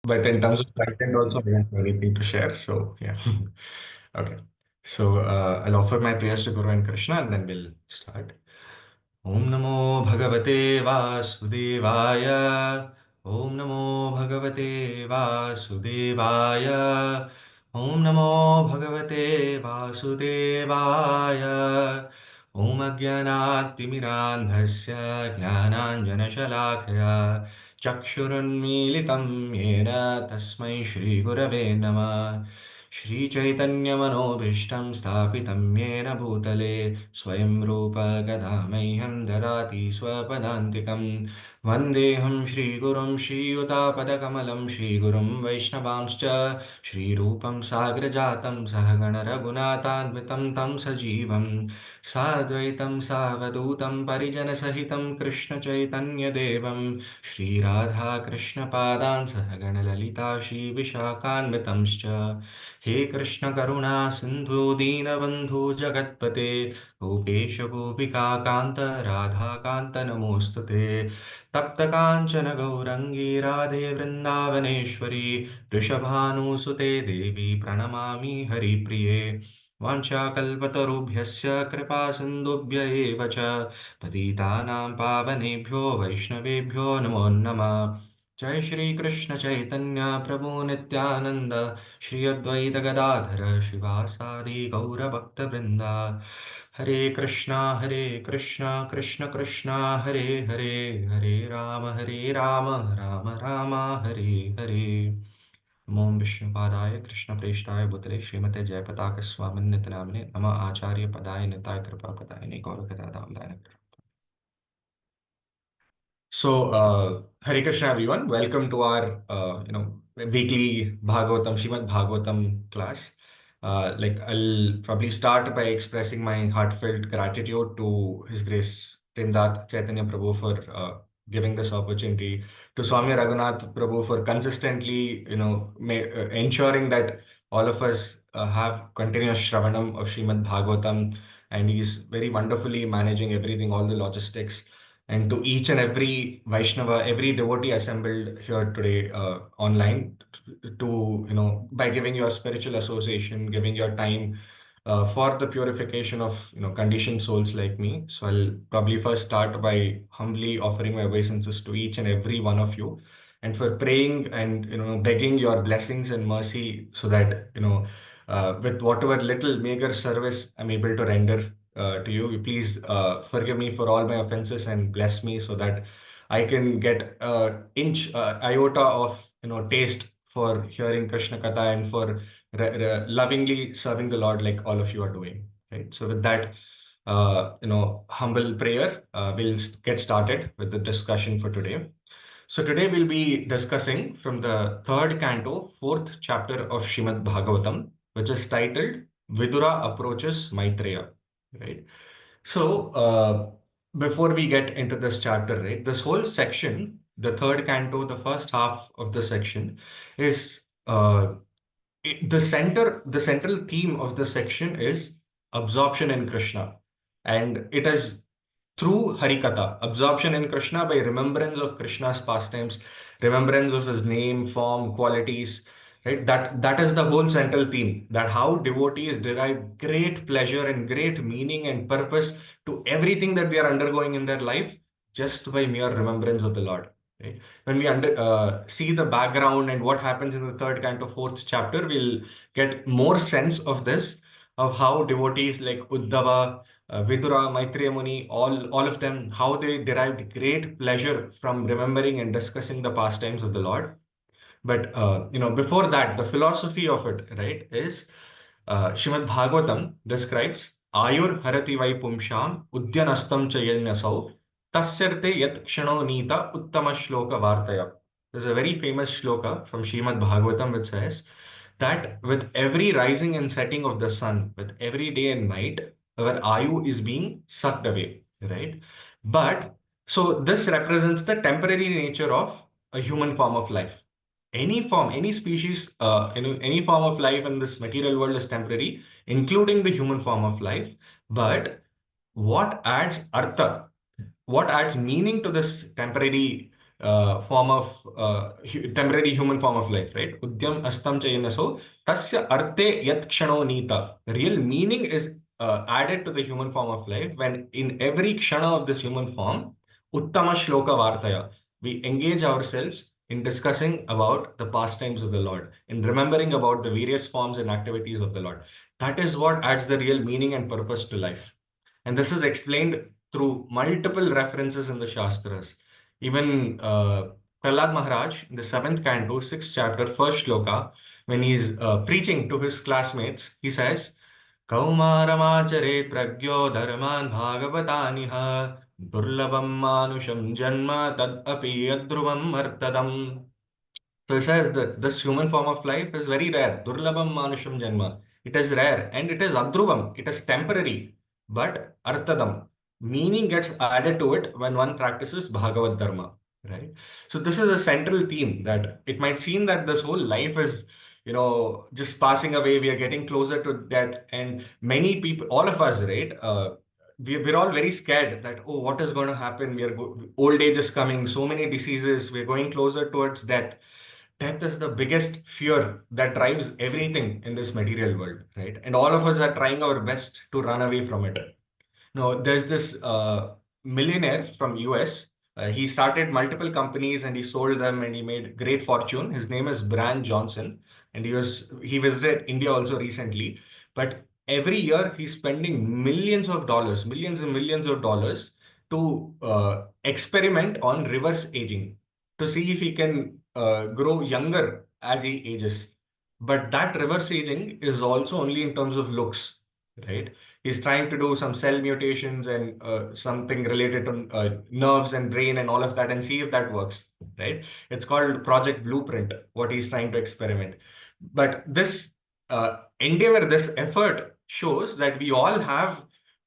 But in terms of content also, I don't have anything to share. So yeah. Okay. So I'll offer my prayers to Guru and Krishna and then we'll start. Om Namo Bhagavate Vasudevaya. Om Namo Bhagavate Vasudevaya. Om Namo Bhagavate Vasudevaya. Om Ajnanaatimirandhasya Jnananjanashalakaya Chakshurunmilitam Yena Tasmai Shri Gurave Namah Shri Chaitanya Manobhishtam Sthapitam Yena Bhutale Swayam Rupa Gadamahyam Dadati Swapadantikam Vandeham Shri Gurum Shri Utapadakamalaam Shri Gurum Vaishnavamscha Shri Rupam Sagrajatam Sahagana Raghunathanvitam Tam Sajivam Sadvaitam Savadutam Parijana Sahitam Krishna Chaitanya Devam Shri Radha Krishna Padan Sahagana Lalita Shri Vishakhanvitamscha He Krishna Karuna Sindhu Deenabandhu Jagatpate Gopesh Gopika Kanta Radha Kanta Namostute Tapta Kanchana Gaurangi Radhe Vrindavaneshwari Rishabhanusute Devi Pranamami Hari Priye वाञ्छाकल्पतरुभ्यश्च कृपासिन्धुभ्य एव च पतितानां पावनेभ्यो वैष्णवेभ्यो नमो नमः जय श्री कृष्ण चैतन्य प्रभु नित्यानंद श्री अद्वैत गदाधर शिवासादि गौरभक्तवृंद हरे कृष्णा कृष्ण कृष्णा हरे हरे हरे राम राम राम हरे हरे ओम विष्णुपादाय कृष्णप्रेष्ठाय भूतले श्रीमते जयपताक स्वामिन्नित नामिने नमः आचार्य पदाय निताय कृपा पदाय गौरकदादाय. So, Hare Krishna, everyone. Welcome to our, weekly Bhagavatam, Srimad Bhagavatam class. I'll probably start by expressing my heartfelt gratitude to His Grace Vrindat Chaitanya Prabhu for giving this opportunity, to Swami Raghunath Prabhu for consistently, ensuring that all of us have continuous Shravanam of Srimad Bhagavatam, and he's very wonderfully managing everything, all the logistics, and to each and every Vaishnava, every devotee assembled here today online, by giving your spiritual association, giving your time for the purification of conditioned souls like me. So I'll probably first start by humbly offering my obeisances to each and every one of you, and for praying and begging your blessings and mercy, so that with whatever little meager service I'm able to render to you. Please forgive me for all my offenses and bless me so that I can get inch iota of taste for hearing Krishna Katha and for lovingly serving the Lord like all of you are doing. Right. So with that, humble prayer, we'll get started with the discussion for today. So today we'll be discussing from the third canto, fourth chapter of Srimad Bhagavatam, which is titled Vidura Approaches Maitreya. Right. So before we get into this chapter, right, this whole section, the third canto, the first half of the section, is the central theme of the section is absorption in Krishna, and it is through Harikatha, absorption in Krishna by remembrance of Krishna's pastimes, remembrance of his name, form, qualities, right? That is the whole central theme. That how devotees derive great pleasure and great meaning and purpose to everything that they are undergoing in their life just by mere remembrance of the Lord. Right? When we see the background and what happens in the third canto, fourth chapter, we'll get more sense of this, of how devotees like Uddhava, Vidura, Maitreya Muni, all of them, how they derived great pleasure from remembering and discussing the pastimes of the Lord. But before that, the philosophy of it, right, is Srimad Bhagavatam describes Ayur Harati Vai Pumsham Udyanastam Chayanyasau Tasyarte Yat Kshano Nita Uttama Shloka Vartaya. There's a very famous shloka from Srimad Bhagavatam which says that with every rising and setting of the sun, with every day and night, our ayu is being sucked away, right? But so this represents the temporary nature of a human form of life. Any form, any species, any form of life in this material world is temporary, including the human form of life. But what adds artha, what adds meaning to this temporary form of temporary human form of life, right? Udyam astam chayanaso tasya arte yat kshano nita. The real meaning is added to the human form of life when in every kshana of this human form, uttama shloka vartaya, we engage ourselves in discussing about the pastimes of the Lord, in remembering about the various forms and activities of the Lord. That is what adds the real meaning and purpose to life. And this is explained through multiple references in the Shastras. Even Prahlad Maharaj, in the 7th canto, 6th chapter, 1st shloka, when he's preaching to his classmates, he says, Kaumaramachare pragyo dharman bhagavataniha durlabam manusham janma tad api adruvam martadam. So it says that this human form of life is very rare. Durlabam manusham janma. It is rare and it is adruvam. It is temporary. But artadam. Meaning gets added to it when one practices Bhagavad Dharma. Right? So this is a central theme that it might seem that this whole life is, just passing away. We are getting closer to death. And many people, all of us, right? We're all very scared that, oh, what is going to happen? Old age is coming, so many diseases, we're going closer towards death. Death is the biggest fear that drives everything in this material world, right? And all of us are trying our best to run away from it. No, there's this millionaire from US. He started multiple companies and he sold them and he made great fortune. His name is Brian Johnson, and he visited India also recently. But every year he's spending millions of dollars, millions and millions of dollars to experiment on reverse aging to see if he can grow younger as he ages. But that reverse aging is also only in terms of looks, right? He's trying to do some cell mutations and something related to nerves and brain and all of that and see if that works, right? It's called Project Blueprint, what he's trying to experiment. But this endeavor, this effort shows that we all have,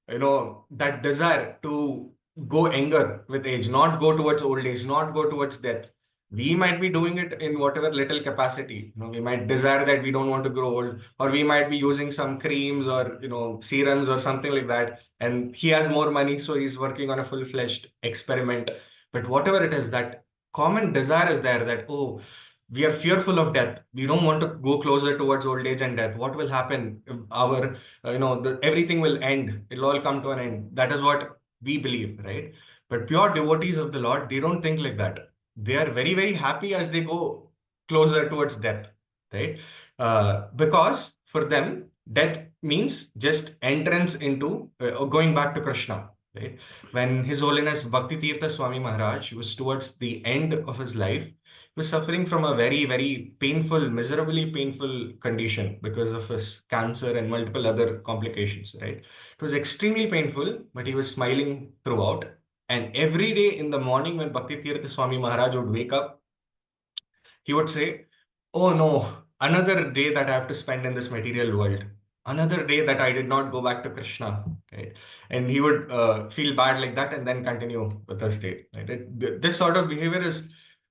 that desire to go younger with age, not go towards old age, not go towards death. We might be doing it in whatever little capacity. We might desire that we don't want to grow old, or we might be using some creams or serums or something like that. And he has more money, so he's working on a full-fledged experiment. But whatever it is, that common desire is there that, oh, we are fearful of death. We don't want to go closer towards old age and death. What will happen? Our, everything will end. It'll all come to an end. That is what we believe, right? But pure devotees of the Lord, they don't think like that. They are very, very happy as they go closer towards death, right? Because for them, death means just entrance into going back to Krishna, right? When His Holiness Bhakti Tirtha Swami Maharaj was towards the end of his life, he was suffering from a very, very painful, miserably painful condition because of his cancer and multiple other complications, right? It was extremely painful, but he was smiling throughout. And every day in the morning when Bhakti Tirtha Swami Maharaj would wake up, he would say, oh no, another day that I have to spend in this material world, another day that I did not go back to Krishna. Right? And he would feel bad like that and then continue with his day. Right? This sort of behavior is,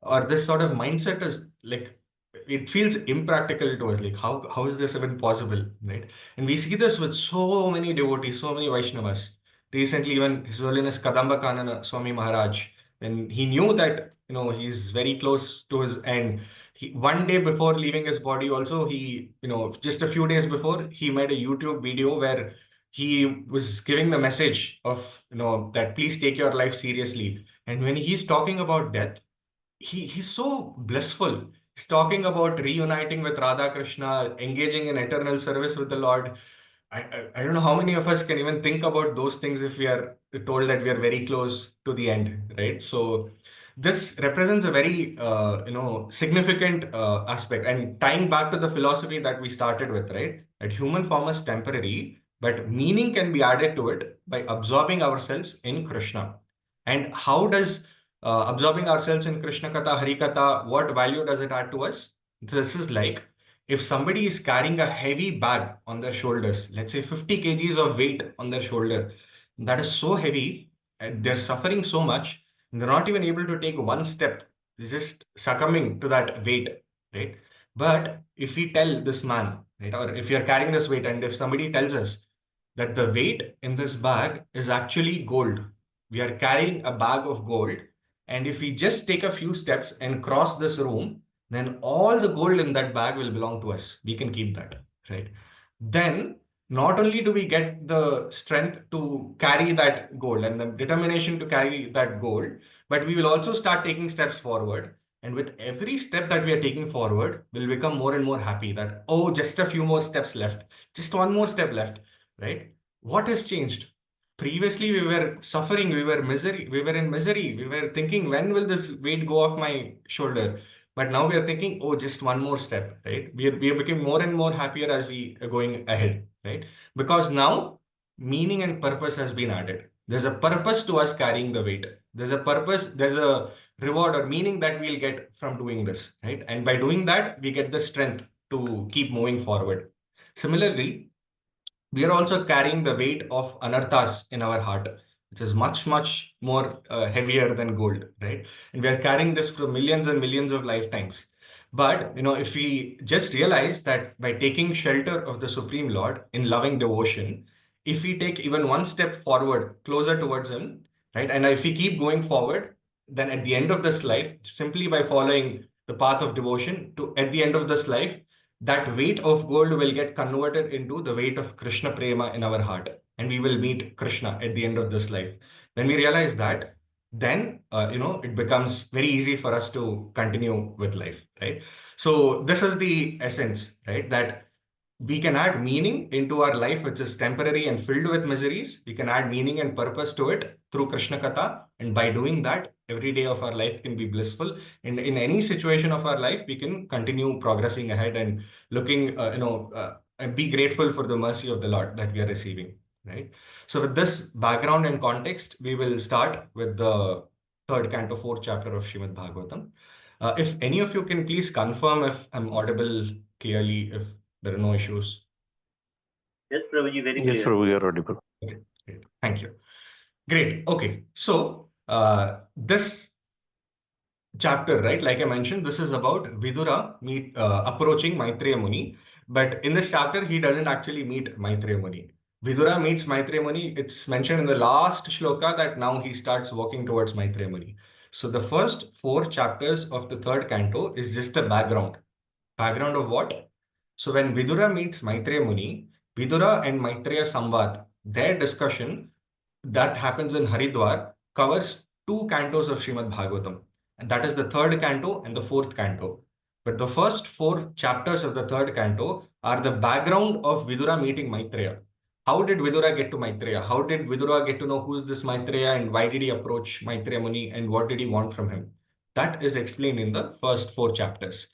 or this sort of mindset is like, it feels impractical to us. Like, how is this even possible? Right? And we see this with so many devotees, so many Vaishnavas. Recently, even His Holiness Kadamba Kanana Swami Maharaj, when he knew that he's very close to his end, one day before leaving his body also, he just a few days before, he made a YouTube video where he was giving the message of that please take your life seriously. And when he's talking about death, he's so blissful. He's talking about reuniting with Radha Krishna, engaging in eternal service with the Lord. I don't know how many of us can even think about those things if we are told that we are very close to the end, right? So this represents a very significant aspect, and tying back to the philosophy that we started with, right? That human form is temporary, but meaning can be added to it by absorbing ourselves in Krishna. And how does absorbing ourselves in Krishna Katha, Hari Katha, what value does it add to us? This is like if somebody is carrying a heavy bag on their shoulders, let's say 50 kgs of weight on their shoulder, that is so heavy, and they're suffering so much, they're not even able to take one step. They're just succumbing to that weight, right? But if we tell this man, right, or if you're carrying this weight, and if somebody tells us that the weight in this bag is actually gold, we are carrying a bag of gold, And if we just take a few steps and cross this room, then all the gold in that bag will belong to us. We can keep that, right? Then not only do we get the strength to carry that gold and the determination to carry that gold, but we will also start taking steps forward. And with every step that we are taking forward, we'll become more and more happy that, oh, just a few more steps left, just one more step left, right? What has changed? Previously, we were suffering, we were in misery, we were thinking, when will this weight go off my shoulder? But now we are thinking, oh, just one more step, right? We are becoming more and more happier as we are going ahead, right? Because now meaning and purpose has been added. There's a purpose to us carrying the weight. There's a purpose, there's a reward or meaning that we'll get from doing this, right? And by doing that, we get the strength to keep moving forward. Similarly, we are also carrying the weight of anarthas in our heart, which is much, much more heavier than gold, right? And we are carrying this for millions and millions of lifetimes. But, if we just realize that by taking shelter of the Supreme Lord in loving devotion, if we take even one step forward, closer towards Him, right? And if we keep going forward, then at the end of this life, simply by following the path of devotion, to at the end of this life, that weight of gold will get converted into the weight of Krishna Prema in our heart. And we will meet Krishna at the end of this life. When we realize that, then, it becomes very easy for us to continue with life, right? So this is the essence, right? That we can add meaning into our life, which is temporary and filled with miseries. We can add meaning and purpose to it through Krishna Katha. And by doing that, every day of our life can be blissful. And in any situation of our life, we can continue progressing ahead and looking, and be grateful for the mercy of the Lord that we are receiving, right? So with this background and context, we will start with the third canto, fourth chapter of Srimad Bhagavatam. If any of you can please confirm if I'm audible clearly, if there are no issues. Yes, Prabhuji, very Yes, clear. Prabhu, you are audible. Okay, great. Thank you. Great. Okay. So, this chapter, right, like I mentioned, this is about Vidura approaching Maitreya Muni. But in this chapter, he doesn't actually meet Maitreya Muni. Vidura meets Maitreya Muni. It's mentioned in the last shloka that now he starts walking towards Maitreya Muni. So, the first 4 chapters of the third canto is just a background. Background of what? So when Vidura meets Maitreya Muni, Vidura and Maitreya Samvad, their discussion that happens in Haridwar covers 2 cantos of Srimad Bhagavatam. And that is the third canto and the fourth canto. But the first 4 chapters of the third canto are the background of Vidura meeting Maitreya. How did Vidura get to Maitreya? How did Vidura get to know who is this Maitreya and why did he approach Maitreya Muni and what did he want from him? That is explained in the first 4 chapters.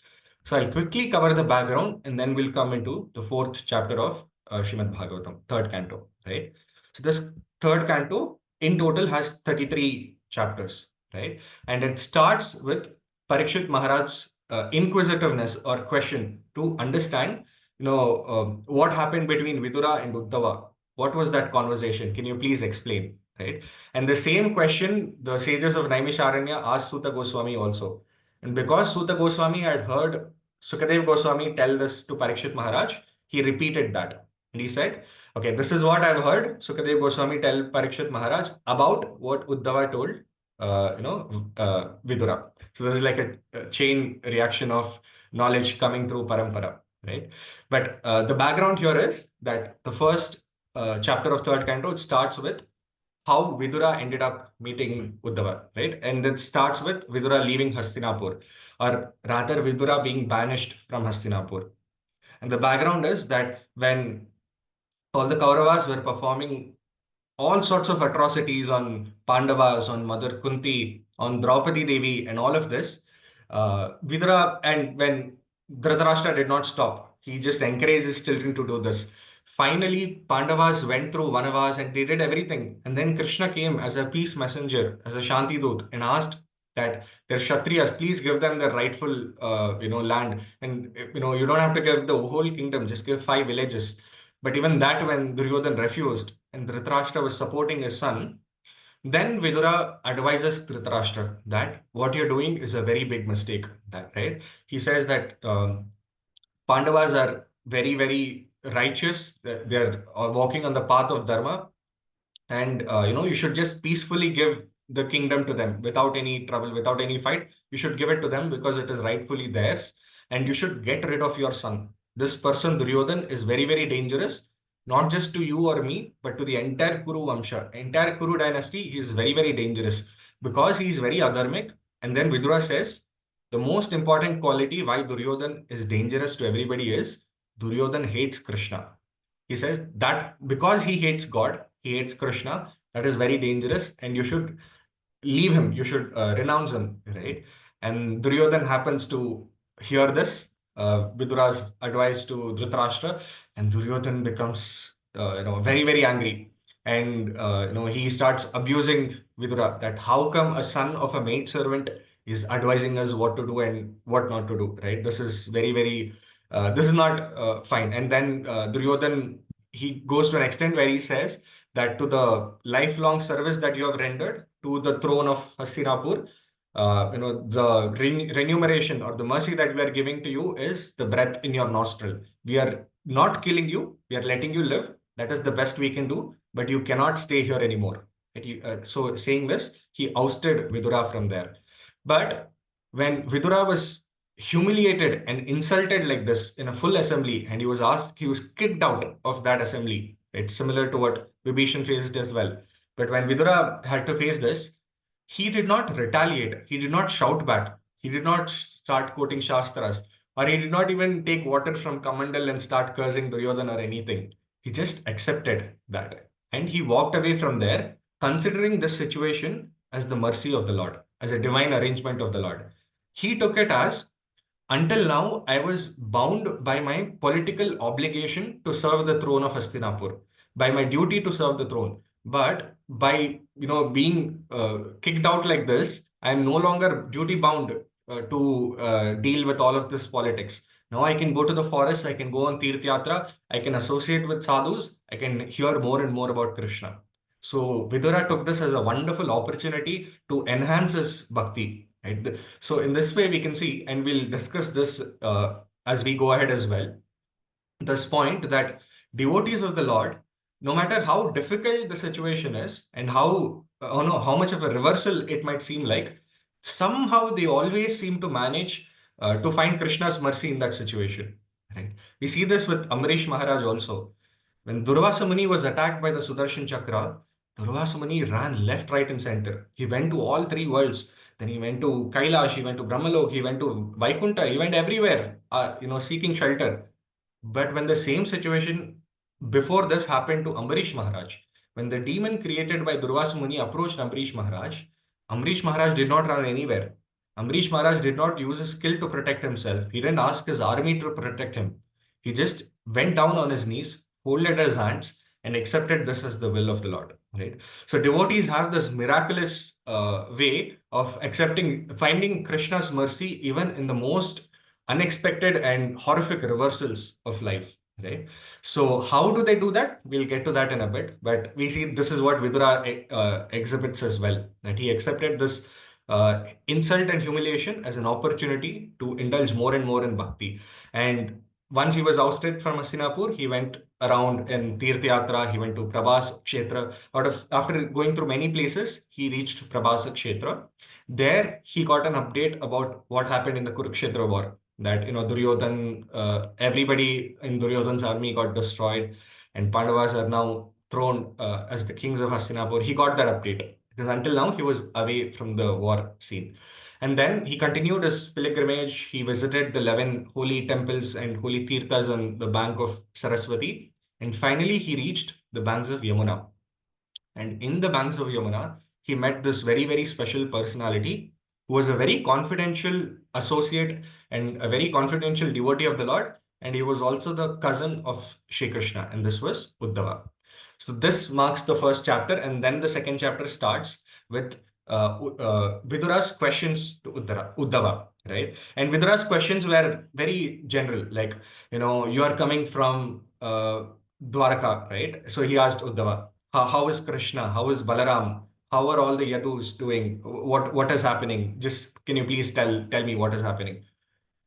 So I'll quickly cover the background and then we'll come into the fourth chapter of Srimad Bhagavatam, third canto, right? So this third canto in total has 33 chapters, right? And it starts with Parikshit Maharaj's inquisitiveness or question to understand, what happened between Vidura and Uddhava. What was that conversation? Can you please explain, right? And the same question the sages of Naimisharanya asked Suta Goswami also. And because Suta Goswami had heard Sukadev Goswami tell this to Parikshit Maharaj, he repeated that. And he said, okay, this is what I've heard Sukadev Goswami tell Parikshit Maharaj about what Uddhava told, Vidura. So there's like a chain reaction of knowledge coming through parampara, right? But the background here is that the first chapter of third canto, it starts with how Vidura ended up meeting Uddhava, right? And it starts with Vidura leaving Hastinapur, or rather Vidura being banished from Hastinapur. And the background is that when all the Kauravas were performing all sorts of atrocities on Pandavas, on Mother Kunti, on Draupadi Devi, and all of this, Vidura, and when Dhritarashtra did not stop, he just encouraged his children to do this. Finally, Pandavas went through Vanavas and they did everything. And then Krishna came as a peace messenger, as a Shanti Dut, and asked that their Kshatriyas, please give them the rightful, land. And, you don't have to give the whole kingdom, just give 5 villages. But even that, when Duryodhan refused and Dhritarashtra was supporting his son, then Vidura advises Dhritarashtra that what you're doing is a very big mistake. That, right? He says that Pandavas are very, very righteous. They're walking on the path of Dharma. And, you should just peacefully give the kingdom to them without any trouble, without any fight. You should give it to them because it is rightfully theirs, and you should get rid of your son. This person, Duryodhan, is very, very dangerous, not just to you or me, but to the entire Kuru Vamsha, entire Kuru dynasty. He is very, very dangerous because he is very adharmic. And then Vidura says, the most important quality why Duryodhan is dangerous to everybody is Duryodhan hates Krishna. He says that because he hates God, he hates Krishna, that is very dangerous, and you should leave him, you should renounce him, right? And Duryodhan happens to hear this, Vidura's advice to Dhritarashtra, and Duryodhan becomes, very, very angry. And, he starts abusing Vidura, that how come a son of a maid servant is advising us what to do and what not to do, right? This is very, very, this is not fine. And then Duryodhan, he goes to an extent where he says that to the lifelong service that you have rendered to the throne of Hastinapur, the remuneration or the mercy that we are giving to you is the breath in your nostril. We are not killing you, we are letting you live. That is the best we can do, but you cannot stay here anymore. So saying this, he ousted Vidura from there. But when Vidura was humiliated and insulted like this in a full assembly, and he was kicked out of that assembly. It's similar to what Vibhishan faced as well. But when Vidura had to face this, he did not retaliate. He did not shout back. He did not start quoting Shastras, or he did not even take water from Kamandal and start cursing Duryodhana or anything. He just accepted that. And he walked away from there, considering this situation as the mercy of the Lord, as a divine arrangement of the Lord. He took it as, until now, I was bound by my political obligation to serve the throne of Hastinapur, by my duty to serve the throne. But by being kicked out like this, I am no longer duty bound to deal with all of this politics. Now I can go to the forest, I can go on Tirth Yatra, I can associate with sadhus, I can hear more and more about Krishna. So Vidura took this as a wonderful opportunity to enhance his bhakti. Right? So in this way, we can see, and we'll discuss this as we go ahead as well, this point that devotees of the Lord, no matter how difficult the situation is and how much of a reversal it might seem like, somehow they always seem to manage to find Krishna's mercy in that situation. Right? We see this with Amrish Maharaj also. When Durvasa Muni was attacked by the Sudarshan Chakra, Durvasa Muni ran left, right, and center. He went to all three worlds. Then he went to Kailash, he went to Brahmalok, he went to Vaikunta, he went everywhere, seeking shelter. But when the same situation before this happened to Ambarish Maharaj, when the demon created by Durvasa Muni approached Ambarish Maharaj did not run anywhere. Ambarish Maharaj did not use his skill to protect himself. He didn't ask his army to protect him. He just went down on his knees, folded his hands, and accepted this as the will of the Lord. Right. So devotees have this miraculous way of finding Krishna's mercy even in the most unexpected and horrific reversals of life, right? So how do they do that? We'll get to that in a bit, but we see this is what Vidura exhibits as well, that he accepted this insult and humiliation as an opportunity to indulge more and more in bhakti. And once he was ousted from Hastinapur, he went around in Tirth Yatra, he went to Prabhas Kshetra. After going through many places, he reached Prabhas Kshetra. There, he got an update about what happened in the Kurukshetra war, that Duryodhan, everybody in Duryodhan's army got destroyed, and Pandavas are now thrown as the kings of Hastinapur. He got that update because until now he was away from the war scene. And then he continued his pilgrimage. He visited the 11 holy temples and holy tirthas on the bank of Saraswati. And finally, he reached the banks of Yamuna. And in the banks of Yamuna, he met this very, very special personality who was a very confidential associate and a very confidential devotee of the Lord. And he was also the cousin of Shri Krishna. And this was Uddhava. So this marks the first chapter. And then the second chapter starts with Vidura's questions to Uddhava, right? And Vidura's questions were very general, like, you are coming from Dwaraka, right? So he asked Uddhava, how is Krishna? How is Balaram? How are all the Yadus doing? What is happening? Just can you please tell me what is happening?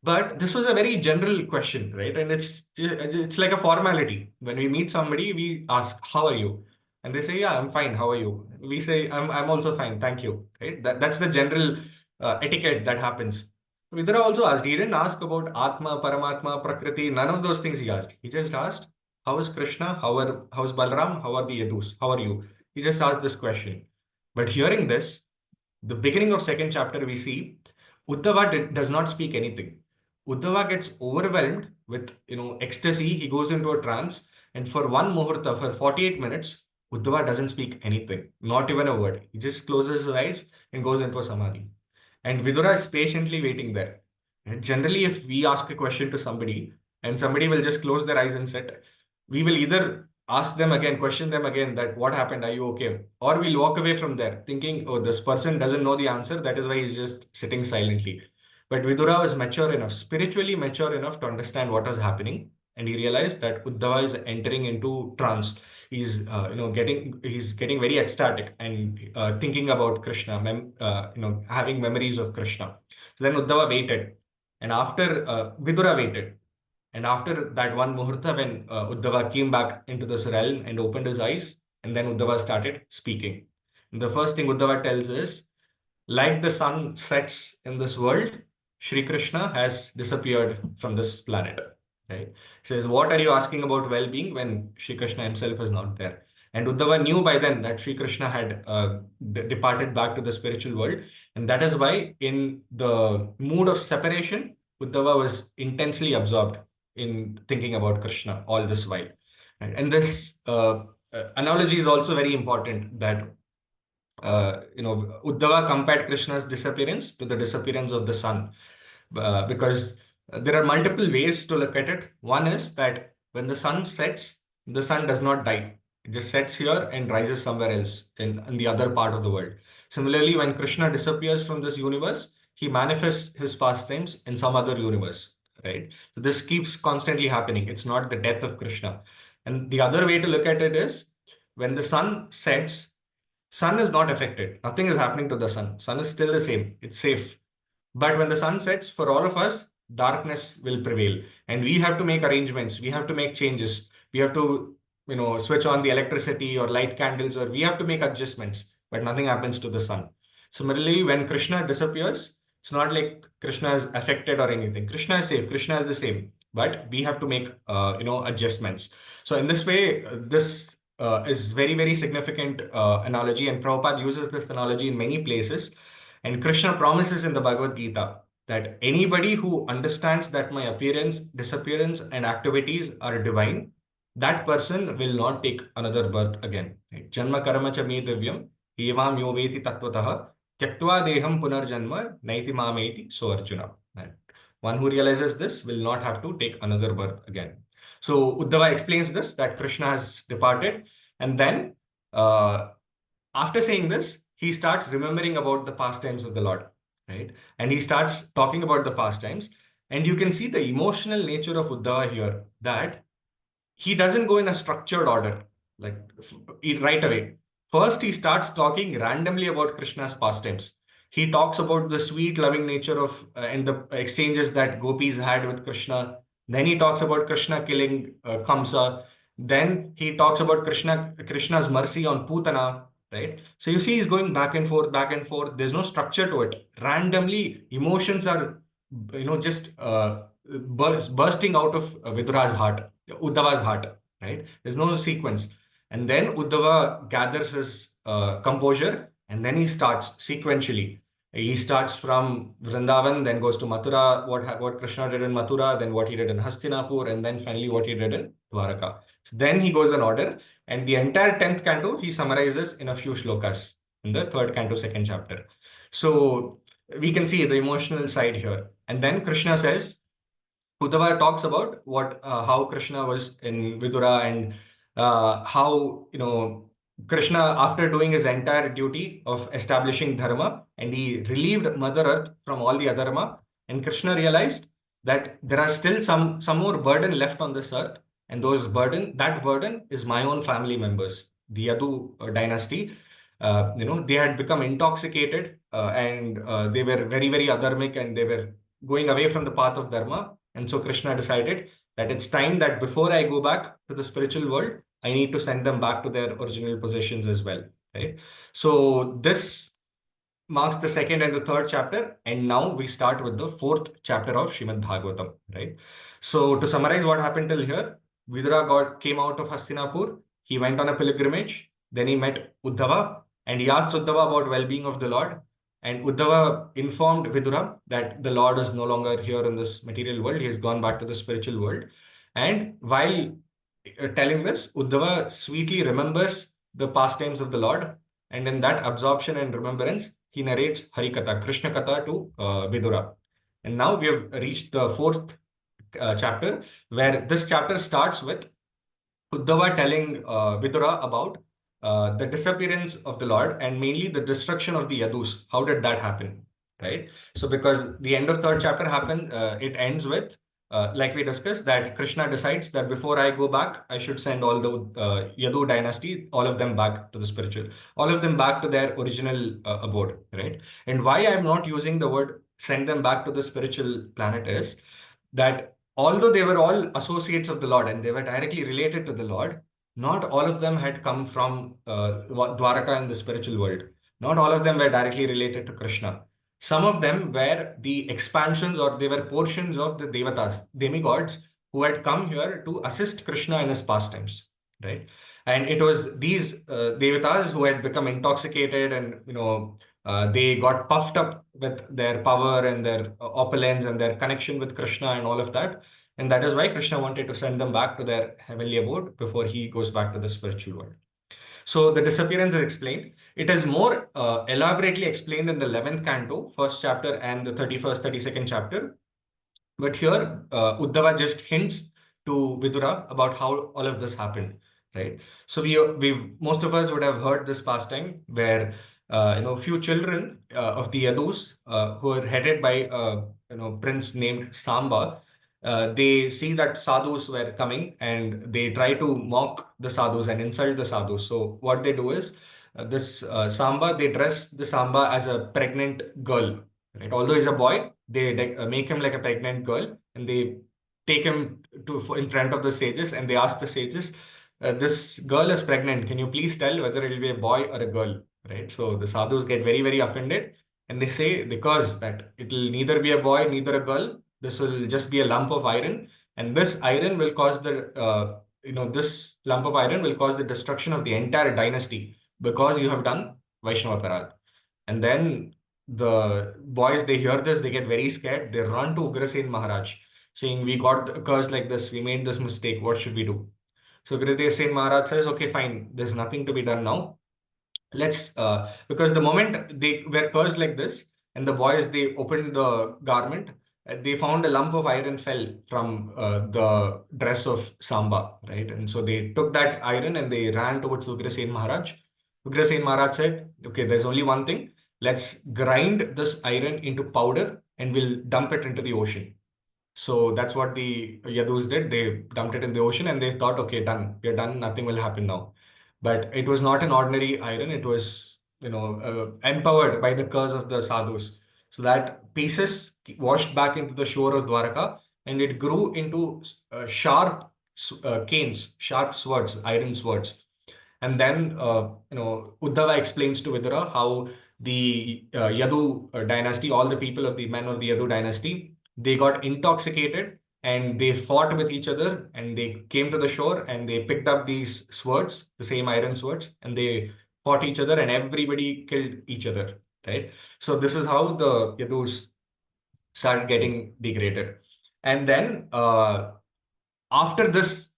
But this was a very general question, right? And it's like a formality. When we meet somebody, we ask, how are you? And they say, yeah, I'm fine. How are you? We say, I'm also fine. Thank you. Right? That's the general etiquette that happens. Vidura also asked. He didn't ask about Atma, Paramatma, Prakriti. None of those things he asked. He just asked, how is Krishna? How's Balram? How are the Yadus? How are you? He just asked this question. But hearing this, the beginning of second chapter, we see Uddhava does not speak anything. Uddhava gets overwhelmed with ecstasy. He goes into a trance, and for one muhurta, for 48 minutes, Uddhava doesn't speak anything, not even a word. He just closes his eyes and goes into a samadhi. And Vidura is patiently waiting there. And generally, if we ask a question to somebody and somebody will just close their eyes and sit, we will either ask them again, question them again that what happened, are you okay? Or we'll walk away from there thinking, oh, this person doesn't know the answer. That is why he's just sitting silently. But Vidura was mature enough, spiritually mature enough to understand what was happening. And he realized that Uddhava is entering into trance. He's getting very ecstatic and thinking about Krishna, having memories of Krishna. So then Uddhava waited, and after Vidura waited, and after that one muhurta, when Uddhava came back into this realm and opened his eyes, and then Uddhava started speaking. And the first thing Uddhava tells is, like the sun sets in this world, Shri Krishna has disappeared from this planet. Right? He says, what are you asking about well-being when Shri Krishna himself is not there? And Uddhava knew by then that Shri Krishna had departed back to the spiritual world. And that is why, in the mood of separation, Uddhava was intensely absorbed in thinking about Krishna all this while. Right? And this analogy is also very important, that Uddhava compared Krishna's disappearance to the disappearance of the sun, because there are multiple ways to look at it. One is that when the sun sets, the sun does not die. It just sets here and rises somewhere else in the other part of the world. Similarly, when Krishna disappears from this universe, he manifests his pastimes in some other universe, right? So this keeps constantly happening. It's not the death of Krishna. And the other way to look at it is, when the sun sets, sun is not affected. Nothing is happening to the sun. Sun is still the same. It's safe. But when the sun sets, for all of us, darkness will prevail. And we have to make arrangements. We have to make changes. We have to, switch on the electricity or light candles, or we have to make adjustments. But nothing happens to the sun. Similarly, when Krishna disappears, it's not like Krishna is affected or anything. Krishna is safe. Krishna is the same. But we have to make, adjustments. So in this way, this is very, very significant analogy. And Prabhupada uses this analogy in many places. And Krishna promises in the Bhagavad Gita that anybody who understands that my appearance, disappearance, and activities are divine, that person will not take another birth again. Right? Janma karma cha me divyam, evam yoveti tattvataha, tyaktva deham punarjanma, naiti mameti, so Arjuna. Right? One who realizes this will not have to take another birth again. So Uddhava explains this, that Krishna has departed, and then after saying this, he starts remembering about the pastimes of the Lord, right? And he starts talking about the pastimes, and you can see the emotional nature of Uddhava here, that he doesn't go in a structured order, like right away. First, he starts talking randomly about Krishna's pastimes. He talks about the sweet, loving nature of and the exchanges that gopis had with Krishna. Then he talks about Krishna killing Kamsa. Then he talks about Krishna's mercy on Putana. Right. So you see, he's going back and forth, back and forth. There's no structure to it. Randomly, emotions are, just bursting out of Vidura's heart, Uddhava's heart, right? There's no sequence. And then Uddhava gathers his composure, and then he starts sequentially. He starts from Vrindavan, then goes to Mathura, what Krishna did in Mathura, then what he did in Hastinapur, and then finally what he did in Dwaraka. So then he goes in order, and the entire 10th canto he summarizes in a few shlokas in the third canto, second chapter. So we can see the emotional side here. And then Krishna says, Uddhava talks about how Krishna was in Vidura, and how Krishna, after doing his entire duty of establishing dharma, and he relieved Mother Earth from all the adharma, and Krishna realized that there are still some more burden left on this earth, and that burden is my own family members, the Yadu dynasty. They had become intoxicated, and they were very, very adharmic, and they were going away from the path of dharma. And so Krishna decided that it's time that before I go back to the spiritual world, I need to send them back to their original positions as well, right? So this marks the second and the third chapter, and now we start with the fourth chapter of Srimad Bhagavatam, right? So to summarize what happened till here, Vidura came out of Hastinapur, he went on a pilgrimage, then he met Uddhava, and he asked Uddhava about well-being of the Lord, and Uddhava informed Vidura that the Lord is no longer here in this material world, he has gone back to the spiritual world. And while telling this, Uddhava sweetly remembers the pastimes of the Lord, and in that absorption and remembrance, he narrates Hari Katha, Krishna Katha to Vidura. And now we have reached the fourth chapter, where this chapter starts with Uddhava telling Vidura about the disappearance of the Lord and mainly the destruction of the Yadus. How did that happen? Right? So, because the end of third chapter happened, it ends with, like we discussed, that Krishna decides that before I go back, I should send all the Yadu dynasty, all of them back to the spiritual, all of them back to their original abode. Right? And why I'm not using the word send them back to the spiritual planet is that although they were all associates of the Lord and they were directly related to the Lord, not all of them had come from Dwaraka in the spiritual world. Not all of them were directly related to Krishna. Some of them were the expansions or they were portions of the Devatas, demigods, who had come here to assist Krishna in his pastimes, right? And it was these Devatas who had become intoxicated and, they got puffed up with their power and their opulence and their connection with Krishna and all of that. And that is why Krishna wanted to send them back to their heavenly abode before he goes back to the spiritual world. So the disappearance is explained. It is more elaborately explained in the 11th canto, first chapter, and the 31st, 32nd chapter. But here, Uddhava just hints to Vidura about how all of this happened, right? So we most of us would have heard this pastime where few children of the Yadus who are headed by prince named Samba. They see that sadhus were coming and they try to mock the sadhus and insult the sadhus. So what they do is this Samba, they dress the Samba as a pregnant girl, right? Although he's a boy, they make him like a pregnant girl and they take him to in front of the sages and they ask the sages, this girl is pregnant. Can you please tell whether it will be a boy or a girl? Right? So the sadhus get very, very offended and they say, because that it will neither be a boy, neither a girl. This will just be a lump of iron. And this iron will cause this lump of iron will cause the destruction of the entire dynasty because you have done Vaishnava Parad. And then the boys, they hear this, they get very scared. They run to Ugrasen Maharaj saying, we got a curse like this. We made this mistake. What should we do? So Ugrasen Maharaj says, okay, fine. There's nothing to be done now. Let's because the moment they were cursed like this and the boys, they opened the garment, they found a lump of iron fell from the dress of Samba, right? And so they took that iron and they ran towards Ugrasen Maharaj. Ugrasen Maharaj said, okay, there's only one thing. Let's grind this iron into powder and we'll dump it into the ocean. So that's what the Yadus did. They dumped it in the ocean and they thought, okay, done. We're done. Nothing will happen now. But it was not an ordinary iron. It was, empowered by the curse of the sadhus. So that pieces washed back into the shore of Dwaraka and it grew into sharp canes, sharp swords, iron swords. And then, Uddhava explains to Vidura how the Yadu dynasty, all the people of the men of the Yadu dynasty, they got intoxicated and they fought with each other and they came to the shore and they picked up these swords, the same iron swords, and they fought each other and everybody killed each other, right? So this is how the Yadus started getting degraded. And then after this,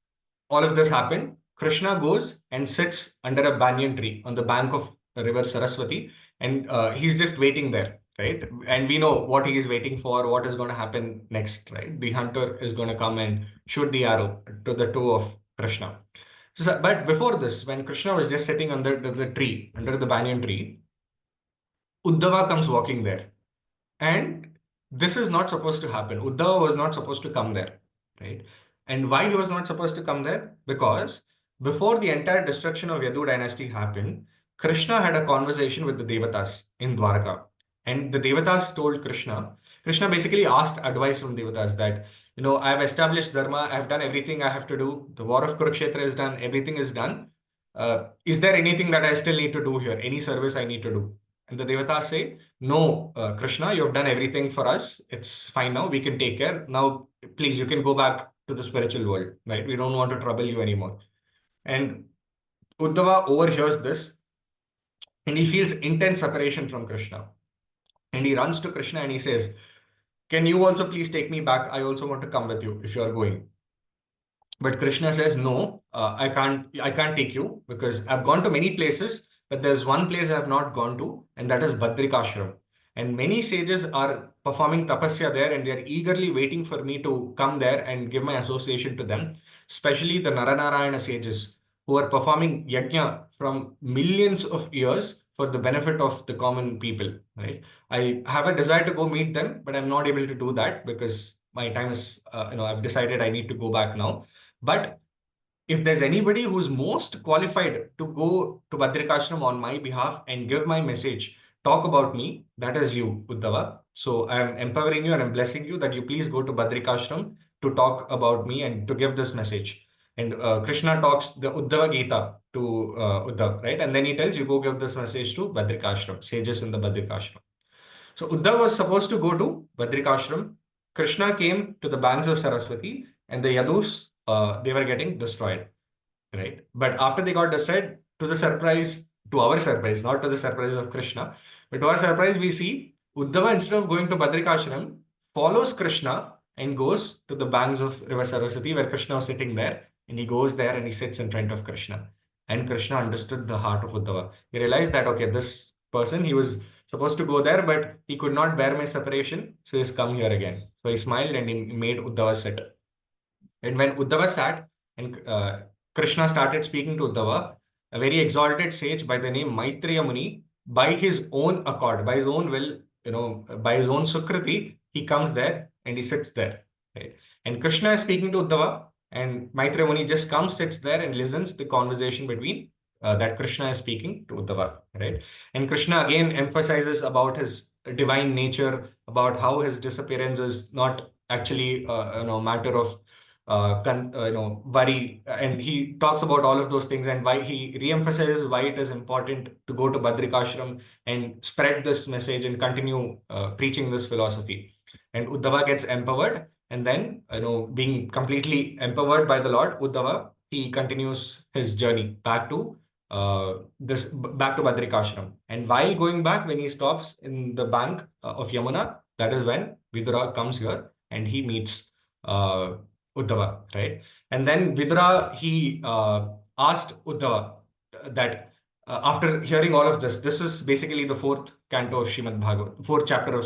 all of this happened, Krishna goes and sits under a banyan tree on the bank of the river Saraswati, and he's just waiting there, right? And we know what he is waiting for, what is going to happen next, right? The hunter is going to come and shoot the arrow to the toe of Krishna. So, but before this, when Krishna was just sitting under the tree, under the banyan tree, Uddhava comes walking there. And this is not supposed to happen. Uddhava was not supposed to come there, right? And why he was not supposed to come there? Because before the entire destruction of Yadu dynasty happened, Krishna had a conversation with the Devatas in Dwaraka. And the Devatas told Krishna, Krishna basically asked advice from Devatas that I've established Dharma, I've done everything I have to do. The war of Kurukshetra is done, everything is done. Is there anything that I still need to do here? Any service I need to do? And the Devatas say, no, Krishna, you have done everything for us. It's fine now. We can take care. Now, please, you can go back to the spiritual world, right? We don't want to trouble you anymore. And Uddhava overhears this and he feels intense separation from Krishna. And he runs to Krishna and he says, can you also please take me back? I also want to come with you if you are going. But Krishna says, no, I can't take you because I've gone to many places, but there's one place I have not gone to, and that is Badrikashram. And many sages are performing tapasya there, and they are eagerly waiting for me to come there and give my association to them, especially the Naranarayana sages who are performing yajna from millions of years for the benefit of the common people, right? I have a desire to go meet them, but I'm not able to do that because my time is, I've decided I need to go back now. But if there's anybody who's most qualified to go to Badrikashram on my behalf and give my message, talk about me, that is you, Uddhava. So I'm empowering you and I'm blessing you that you please go to Badrikashram to talk about me and to give this message. And Krishna talks the Uddhava Gita to Uddhav, right? And then he tells you go give this message to Badrikashram, sages in the Badrikashram. So Uddhav was supposed to go to Badrikashram. Krishna came to the banks of Saraswati and the Yadus, they were getting destroyed, right? But after they got destroyed, to our surprise, not to the surprise of Krishna, but to our surprise, we see Uddhava, instead of going to Badrikashram, follows Krishna and goes to the banks of River Saraswati where Krishna was sitting there. And he goes there and he sits in front of Krishna. And Krishna understood the heart of Uddhava. He realized that, okay, this person, he was supposed to go there, but he could not bear my separation. So he's come here again. So he smiled and he made Uddhava sit. And when Uddhava sat and Krishna started speaking to Uddhava, a very exalted sage by the name Maitreya Muni, by his own accord, by his own will, by his own Sukriti, he comes there and he sits there. Right? And Krishna is speaking to Uddhava, and Maitreya Muni just comes, sits there, and listens the conversation between that Krishna is speaking to Uddhava. Right? And Krishna again emphasizes about his divine nature, about how his disappearance is not actually matter of worry, and he talks about all of those things and why he re-emphasizes why it is important to go to Badrikashram and spread this message and continue preaching this philosophy. And Uddhava gets empowered, and then being completely empowered by the Lord, Uddhava, he continues his journey back to Badrikashram. And while going back, when he stops in the bank of Yamuna, that is when Vidura comes here and he meets Uddhava, right? And then Vidura, he asked Uddhava that after hearing all of this, this is basically the fourth canto of Srimad Bhagavatam, fourth chapter of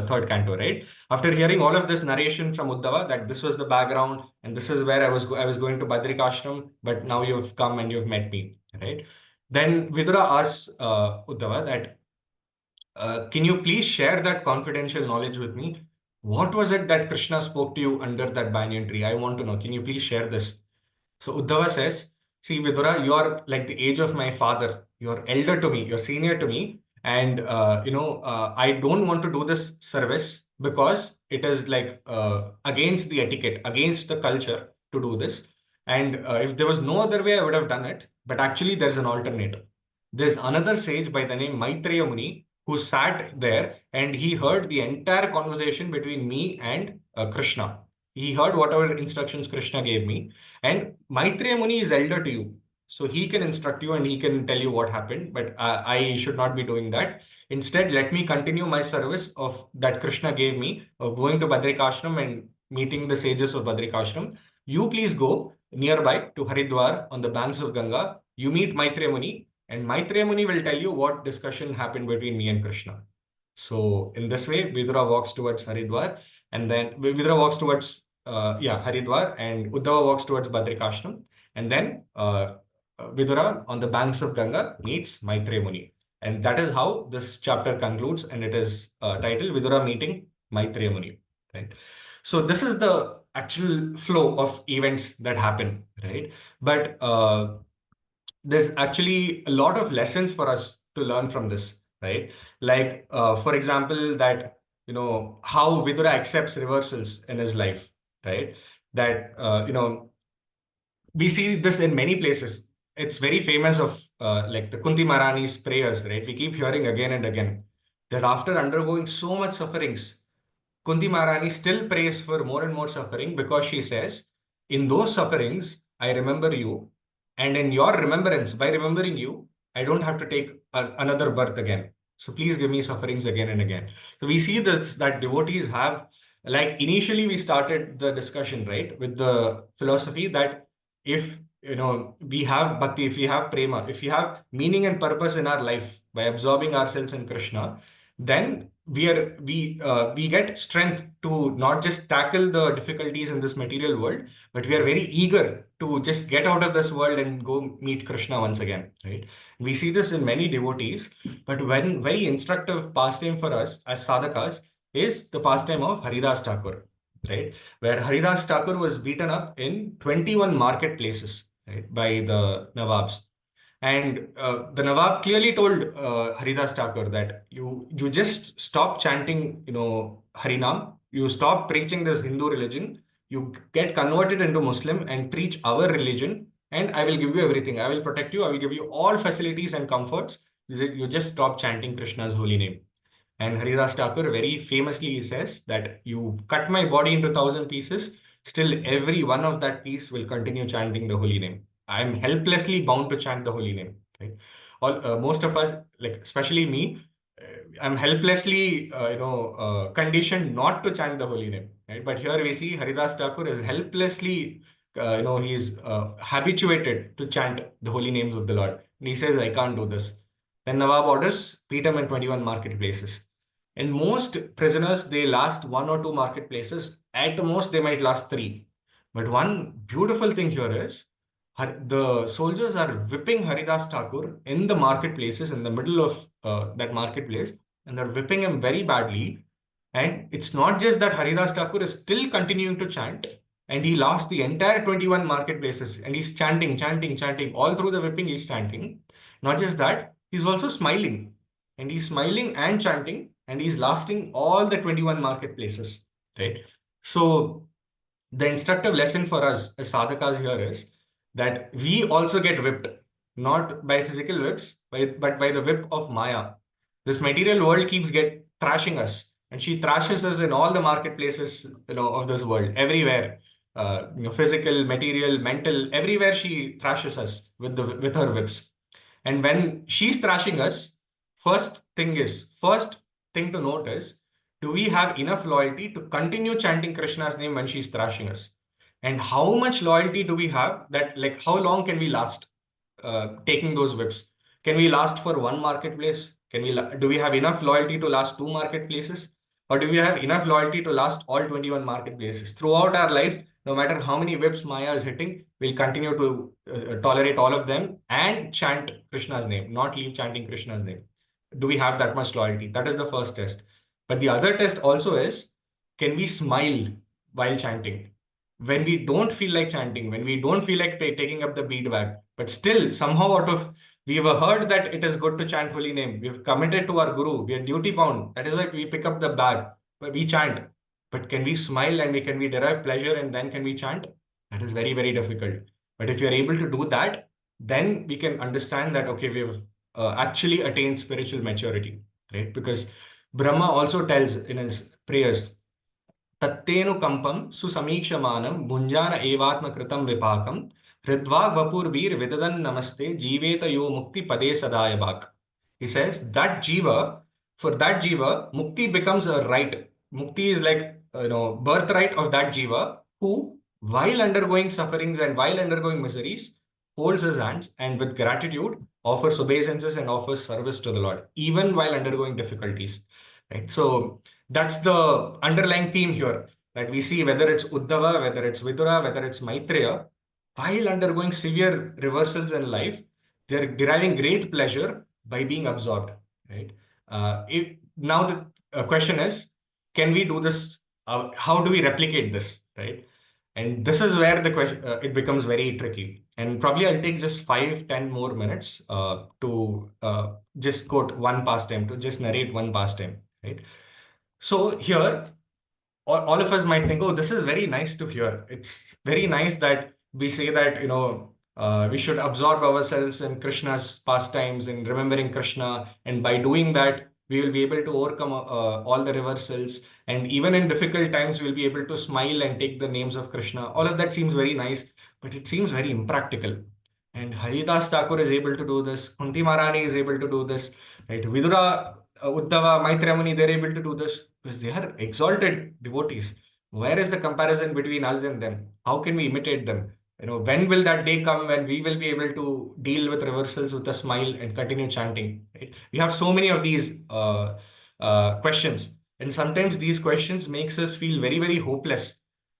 third canto, right? After hearing all of this narration from Uddhava, that this was the background and this is where I was going to Badrikashram, but now you've come and you've met me, right? Then Vidura asks Uddhava that, can you please share that confidential knowledge with me? What was it that Krishna spoke to you under that banyan tree? I want to know. Can you please share this? So Uddhava says, see, Vidura, you are like the age of my father. You're elder to me. You're senior to me. And, I don't want to do this service because it is like against the etiquette, against the culture to do this. And if there was no other way, I would have done it. But actually, there's an alternative. There's another sage by the name Maitreya Muni who sat there and he heard the entire conversation between me and Krishna. He heard whatever instructions Krishna gave me. And Maitreya Muni is elder to you. So he can instruct you and he can tell you what happened, but I should not be doing that. Instead, let me continue my service of that Krishna gave me of going to Badrikashram and meeting the sages of Badrikashram. You please go nearby to Haridwar on the banks of Ganga. You meet Maitreya Muni, and Maitreya Muni will tell you what discussion happened between me and Krishna. So in this way, Vidura walks towards Haridwar, and then Vidura walks towards Haridwar, and Uddhava walks towards Badrikashram, and then Vidura on the banks of Ganga meets Maitreya Muni. And that is how this chapter concludes, and it is titled Vidura meeting Maitreya Muni. Right. So this is the actual flow of events that happen, right? But there's actually a lot of lessons for us to learn from this, right? Like, for example, that how Vidura accepts reversals in his life, right? That, we see this in many places. It's very famous of like the Kunti Maharani's prayers, right? We keep hearing again and again that after undergoing so much sufferings, Kunti Maharani still prays for more and more suffering because she says, in those sufferings, I remember you. And in your remembrance, by remembering you, I don't have to take another birth again. So please give me sufferings again and again. So we see this, that devotees have, like initially we started the discussion, right, with the philosophy that if, we have bhakti, if we have prema, if we have meaning and purpose in our life by absorbing ourselves in Krishna, then we get strength to not just tackle the difficulties in this material world, but we are very eager to just get out of this world and go meet Krishna once again, right? We see this in many devotees, but one very instructive pastime for us as sadhakas is the pastime of Haridas Thakur, right? Where Haridas Thakur was beaten up in 21 marketplaces, right, by the Nawabs. And the Nawab clearly told Haridas Thakur that you just stop chanting, Harinam, you stop preaching this Hindu religion, you get converted into Muslim and preach our religion, and I will give you everything. I will protect you. I will give you all facilities and comforts. You just stop chanting Krishna's holy name. And Haridas Thakur very famously says that you cut my body into 1,000 pieces, still every one of that piece will continue chanting the holy name. I am helplessly bound to chant the holy name. Right? Most of us, like especially me, I'm helplessly, conditioned not to chant the holy name. Right? But here we see Haridas Thakur is helplessly, he's habituated to chant the holy names of the Lord. And he says, I can't do this. Then Nawab orders, beat him in 21 marketplaces. And most prisoners, they last one or two marketplaces. At the most, they might last three. But one beautiful thing here is the soldiers are whipping Haridas Thakur in the marketplaces, in the middle of that marketplace, and they're whipping him very badly. And it's not just that Haridas Thakur is still continuing to chant, and he lost the entire 21 marketplaces, and he's chanting, chanting, chanting. All through the whipping, he's chanting. Not just that, he's also smiling. And he's smiling and chanting, and he's lasting all the 21 marketplaces. Right? So the instructive lesson for us as sadhakas here is that we also get whipped, not by physical whips, but by the whip of Maya. This material world keeps thrashing us, and she thrashes us in all the marketplaces, of this world, everywhere. Physical, material, mental, everywhere she thrashes us with her whips. And when she's thrashing us, first thing to note is, do we have enough loyalty to continue chanting Krishna's name when she's thrashing us? And how much loyalty do we have that, like, how long can we last taking those whips? Can we last for one marketplace? Do we have enough loyalty to last two marketplaces? Or do we have enough loyalty to last all 21 marketplaces? Throughout our life, no matter how many whips Maya is hitting, we'll continue to tolerate all of them and chant Krishna's name, not leave chanting Krishna's name. Do we have that much loyalty? That is the first test. But the other test also is, can we smile while chanting? When we don't feel like chanting, when we don't feel like taking up the bead bag, but still somehow we've heard that it is good to chant holy name. We've committed to our guru. We are duty bound. That is why we pick up the bag, but we chant. But can we smile and can we derive pleasure and then can we chant? That is very, very difficult. But if you're able to do that, then we can understand that, okay, we've actually attained spiritual maturity, right? Because Brahma also tells in his prayers, Tattenu kampam susamikshamanam bhunjana evatma kritam vipakam hridva vapurbir vidadan namaste jiveta yo mukti pade sadaya bhak. He says that for that jiva, mukti becomes a right. Mukti is like, birthright of that jiva who, while undergoing sufferings and while undergoing miseries, holds his hands and with gratitude offers obeisances and offers service to the Lord, even while undergoing difficulties. Right. So that's the underlying theme here that we see, whether it's Uddhava, whether it's Vidura, whether it's Maitreya, while undergoing severe reversals in life, they're deriving great pleasure by being absorbed. Right. Now the question is, can we do this? How do we replicate this? Right. And this is where the question it becomes very tricky. And probably I'll take just 5-10 more minutes to just quote one pastime, to just narrate one pastime. Right. So here, all of us might think, oh, this is very nice to hear. It's very nice that we say that, we should absorb ourselves in Krishna's pastimes and remembering Krishna. And by doing that, we will be able to overcome all the reversals. And even in difficult times, we'll be able to smile and take the names of Krishna. All of that seems very nice, but it seems very impractical. And Haridas Thakur is able to do this. Kunti Maharani is able to do this. Right? Vidura, Uddhava, Maitreya Muni, they're able to do this because they are exalted devotees. Where is the comparison between us and them? How can we imitate them? When will that day come when we will be able to deal with reversals with a smile and continue chanting? Right? We have so many of these questions, and sometimes these questions makes us feel very, very hopeless.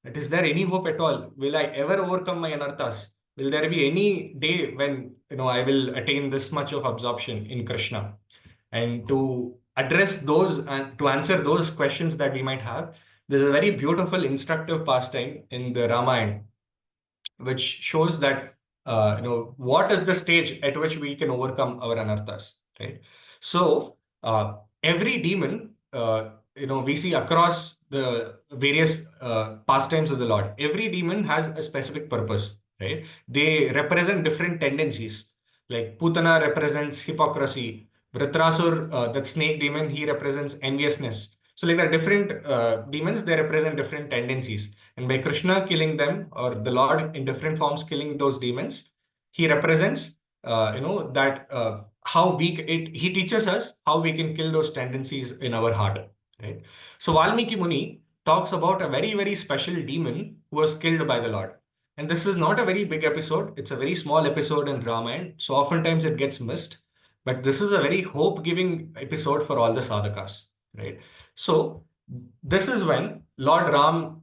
That is there any hope at all? Will I ever overcome my anarthas? Will there be any day when I will attain this much of absorption in Krishna? And to address those and to answer those questions that we might have, there's a very beautiful instructive pastime in the Ramayana which shows that what is the stage at which we can overcome our anarthas, right? So every demon, we see across the various pastimes of the Lord, every demon has a specific purpose, right? They represent different tendencies. Like Putana represents hypocrisy. Vritrasur, that snake demon, he represents enviousness. So like there are different demons, they represent different tendencies. And by Krishna killing them, or the Lord in different forms killing those demons, he represents, that how he teaches us how we can kill those tendencies in our heart, right? So Valmiki Muni talks about a very, very special demon who was killed by the Lord. And this is not a very big episode. It's a very small episode in Ramayana. So oftentimes it gets missed. But this is a very hope-giving episode for all the sadhakas, right? So this is when Lord Ram,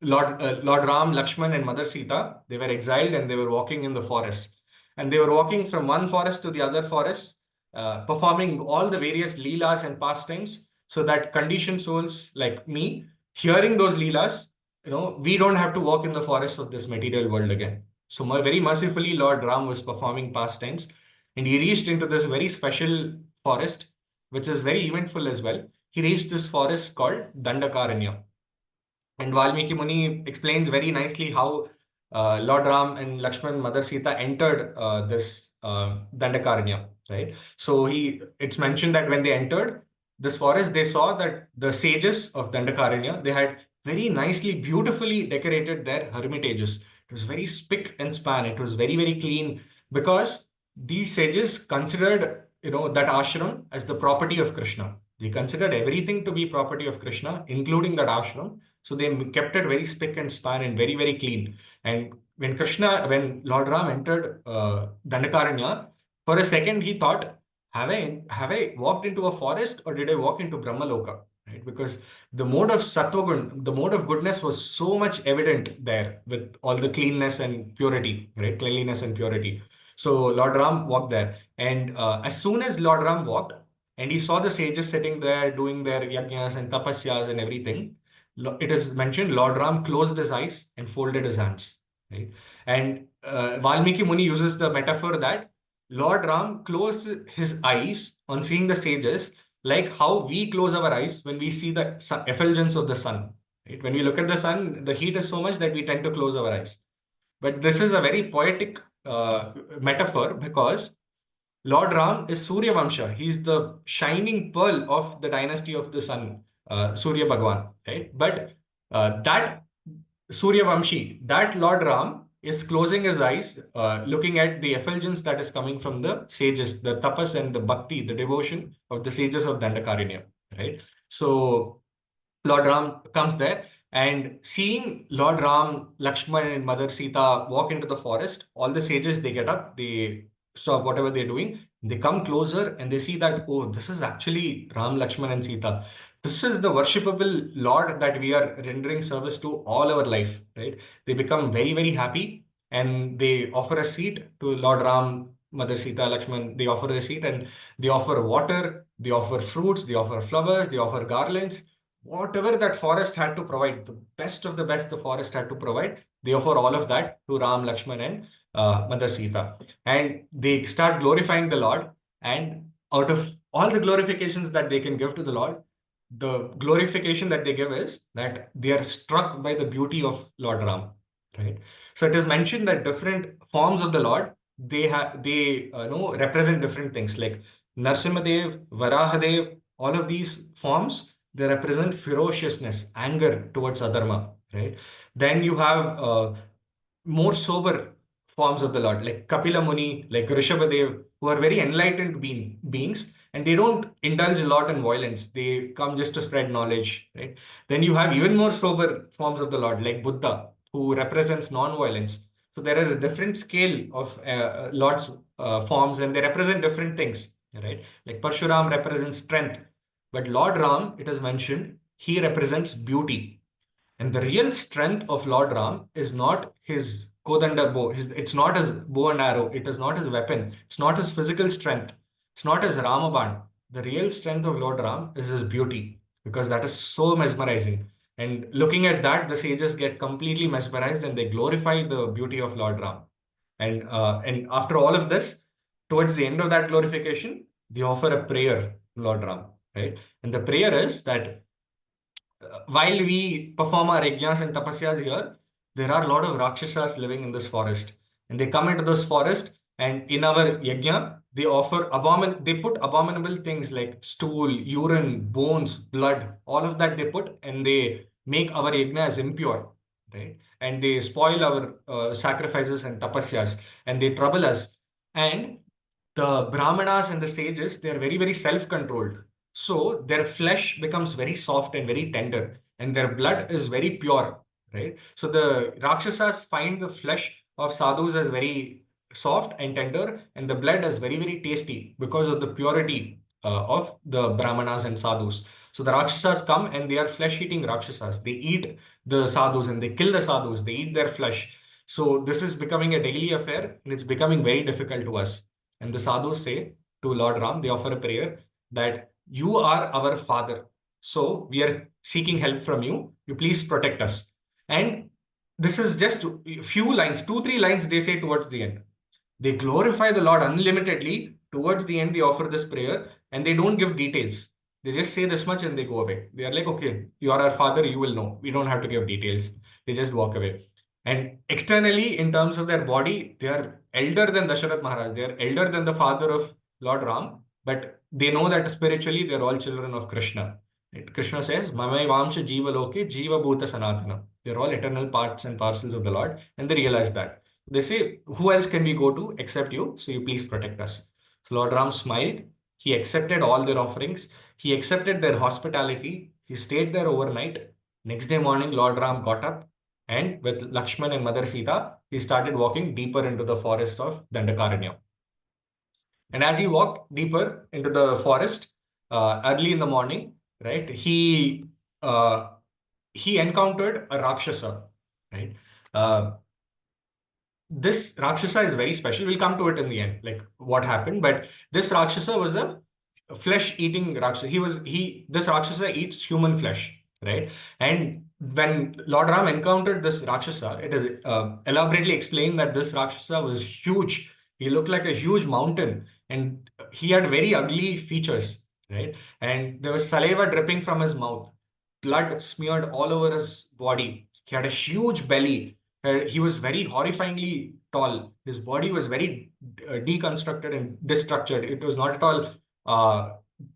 Lakshman, and Mother Sita, they were exiled and they were walking in the forest. And they were walking from one forest to the other forest, performing all the various leelas and pastimes, so that conditioned souls like me, hearing those leelas, we don't have to walk in the forest of this material world again. So very mercifully, Lord Ram was performing pastimes, and he reached into this very special forest, which is very eventful as well. He reached this forest called Dandakaranya. And Valmiki Muni explains very nicely how Lord Ram and Lakshman, Mother Sita entered this Dandakaranya, right? So it's mentioned that when they entered this forest, they saw that the sages of Dandakaranya, they had very nicely, beautifully decorated their hermitages. It was very spick and span. It was very, very clean because these sages considered, that ashram as the property of Krishna. They considered everything to be property of Krishna, including that ashram. So they kept it very spick and span and very, very clean. And when Lord Ram entered Dandakaranya, for a second he thought, have I walked into a forest or did I walk into Brahmaloka? Right? Because the mode of Sattvagun, the mode of goodness was so much evident there with all the cleanness and purity, right? Cleanliness and purity. So Lord Ram walked there. And as soon as Lord Ram walked and he saw the sages sitting there doing their yajnas and tapasyas and everything, it is mentioned Lord Ram closed his eyes and folded his hands. Right? And Valmiki Muni uses the metaphor that Lord Ram closed his eyes on seeing the sages, like how we close our eyes when we see the effulgence of the sun. Right? When we look at the sun, the heat is so much that we tend to close our eyes. But this is a very poetic metaphor because Lord Ram is Surya Vamsha. He's the shining pearl of the dynasty of the sun, Surya Bhagwan, right? But that Surya Vamshi, that Lord Ram is closing his eyes, looking at the effulgence that is coming from the sages, the tapas and the bhakti, the devotion of the sages of Dandakaranya, right? So Lord Ram comes there and seeing Lord Ram, Lakshman and Mother Sita walk into the forest, all the sages, they get up, they stop whatever they're doing, they come closer and they see that, oh, this is actually Ram, Lakshman and Sita. This is the worshipable Lord that we are rendering service to all our life, right? They become very, very happy and they offer a seat to Lord Ram, Mother Sita, Lakshman. They offer a seat and they offer water, they offer fruits, they offer flowers, they offer garlands. Whatever that forest had to provide, the best of the best the forest had to provide, they offer all of that to Ram, Lakshman, and Mother Sita. And they start glorifying the Lord. And out of all the glorifications that they can give to the Lord, the glorification that they give is that they are struck by the beauty of Lord Ram, right? So it is mentioned that different forms of the Lord, they represent different things like Narsimhadev, Varahadev, all of these forms, they represent ferociousness, anger towards adharma, right? Then you have more sober forms of the Lord, like Kapila Muni, like Rishabhadev, who are very enlightened beings, and they don't indulge a lot in violence. They come just to spread knowledge, right? Then you have even more sober forms of the Lord, like Buddha, who represents non-violence. So there is a different scale of Lord's forms, and they represent different things, right? Like Parshuram represents strength, but Lord Ram, it is mentioned, he represents beauty. And the real strength of Lord Ram is not his Kodanda bow. It's not his bow and arrow. It is not his weapon. It's not his physical strength. It's not his Ramaban. The real strength of Lord Ram is his beauty, because that is so mesmerizing. And looking at that, the sages get completely mesmerized and they glorify the beauty of Lord Ram. And after all of this, towards the end of that glorification, they offer a prayer to Lord Ram, right? And the prayer is that while we perform our yajnas and tapasyas here, there are a lot of rakshasas living in this forest. And they come into this forest, and in our yajna, they put abominable things like stool, urine, bones, blood, all of that they put, and they make our yajna as impure, right? And they spoil our sacrifices and tapasyas, and they trouble us. And the brahmanas and the sages, they are very, very self-controlled, so their flesh becomes very soft and very tender, and their blood is very pure, right? So the Rakshasas find the flesh of sadhus as very soft and tender, and the blood as very, very tasty because of the purity of the Brahmanas and sadhus. So the Rakshasas come and they are flesh-eating Rakshasas. They eat the sadhus and they kill the sadhus. They eat their flesh. So this is becoming a daily affair, and it's becoming very difficult to us. And the sadhus say to Lord Ram, they offer a prayer that you are our father. So we are seeking help from you. You please protect us. And this is just a few lines, two, three lines they say towards the end. They glorify the Lord unlimitedly. Towards the end, they offer this prayer and they don't give details. They just say this much and they go away. They are like, okay, you are our father, you will know. We don't have to give details. They just walk away. And externally, in terms of their body, they are elder than Dasharath Maharaj. They are elder than the father of Lord Ram, but they know that spiritually they're all children of Krishna. Right? Krishna says, Mamai Vamsha Jiva Loke Jiva Bhuta Sanatana. They're all eternal parts and parcels of the Lord, and they realize that. They say, who else can we go to except you? So you please protect us. So Lord Ram smiled. He accepted all their offerings. He accepted their hospitality. He stayed there overnight. Next day morning, Lord Ram got up and with Lakshman and Mother Sita, he started walking deeper into the forest of Dandakaranya. And as he walked deeper into the forest, early in the morning, right, uh, he encountered a Rakshasa, right? Uh, this Rakshasa is very special. We'll come to it in the end, like what happened. But this Rakshasa was a flesh-eating Rakshasa. This Rakshasa eats human flesh, right? And when Lord Ram encountered this Rakshasa, it is elaborately explained that this Rakshasa was huge. He looked like a huge mountain, and he had very ugly features, right? And there was saliva dripping from his mouth, blood smeared all over his body. He had a huge belly. He was very horrifyingly tall. His body was very deconstructed and destructured. It was not at all uh,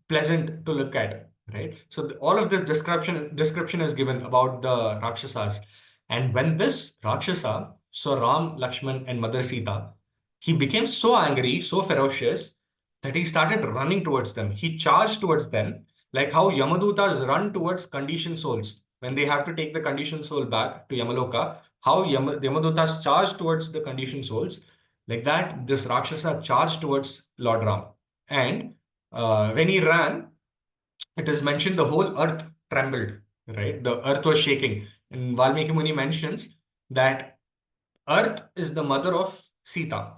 pleasant to look at, right? So all of this description is given about the Rakshasas. And when this Rakshasa saw Ram, Lakshman, and Mother Sita, he became so angry, so ferocious that he started running towards them. He charged towards them, like how Yamadutas run towards conditioned souls when they have to take the conditioned soul back to Yamaloka. How the Yamadutas charge towards the conditioned souls, like that, this Rakshasa charged towards Lord Ram. And when he ran, it is mentioned the whole earth trembled, right? The earth was shaking. And Valmiki Muni mentions that earth is the mother of Sita,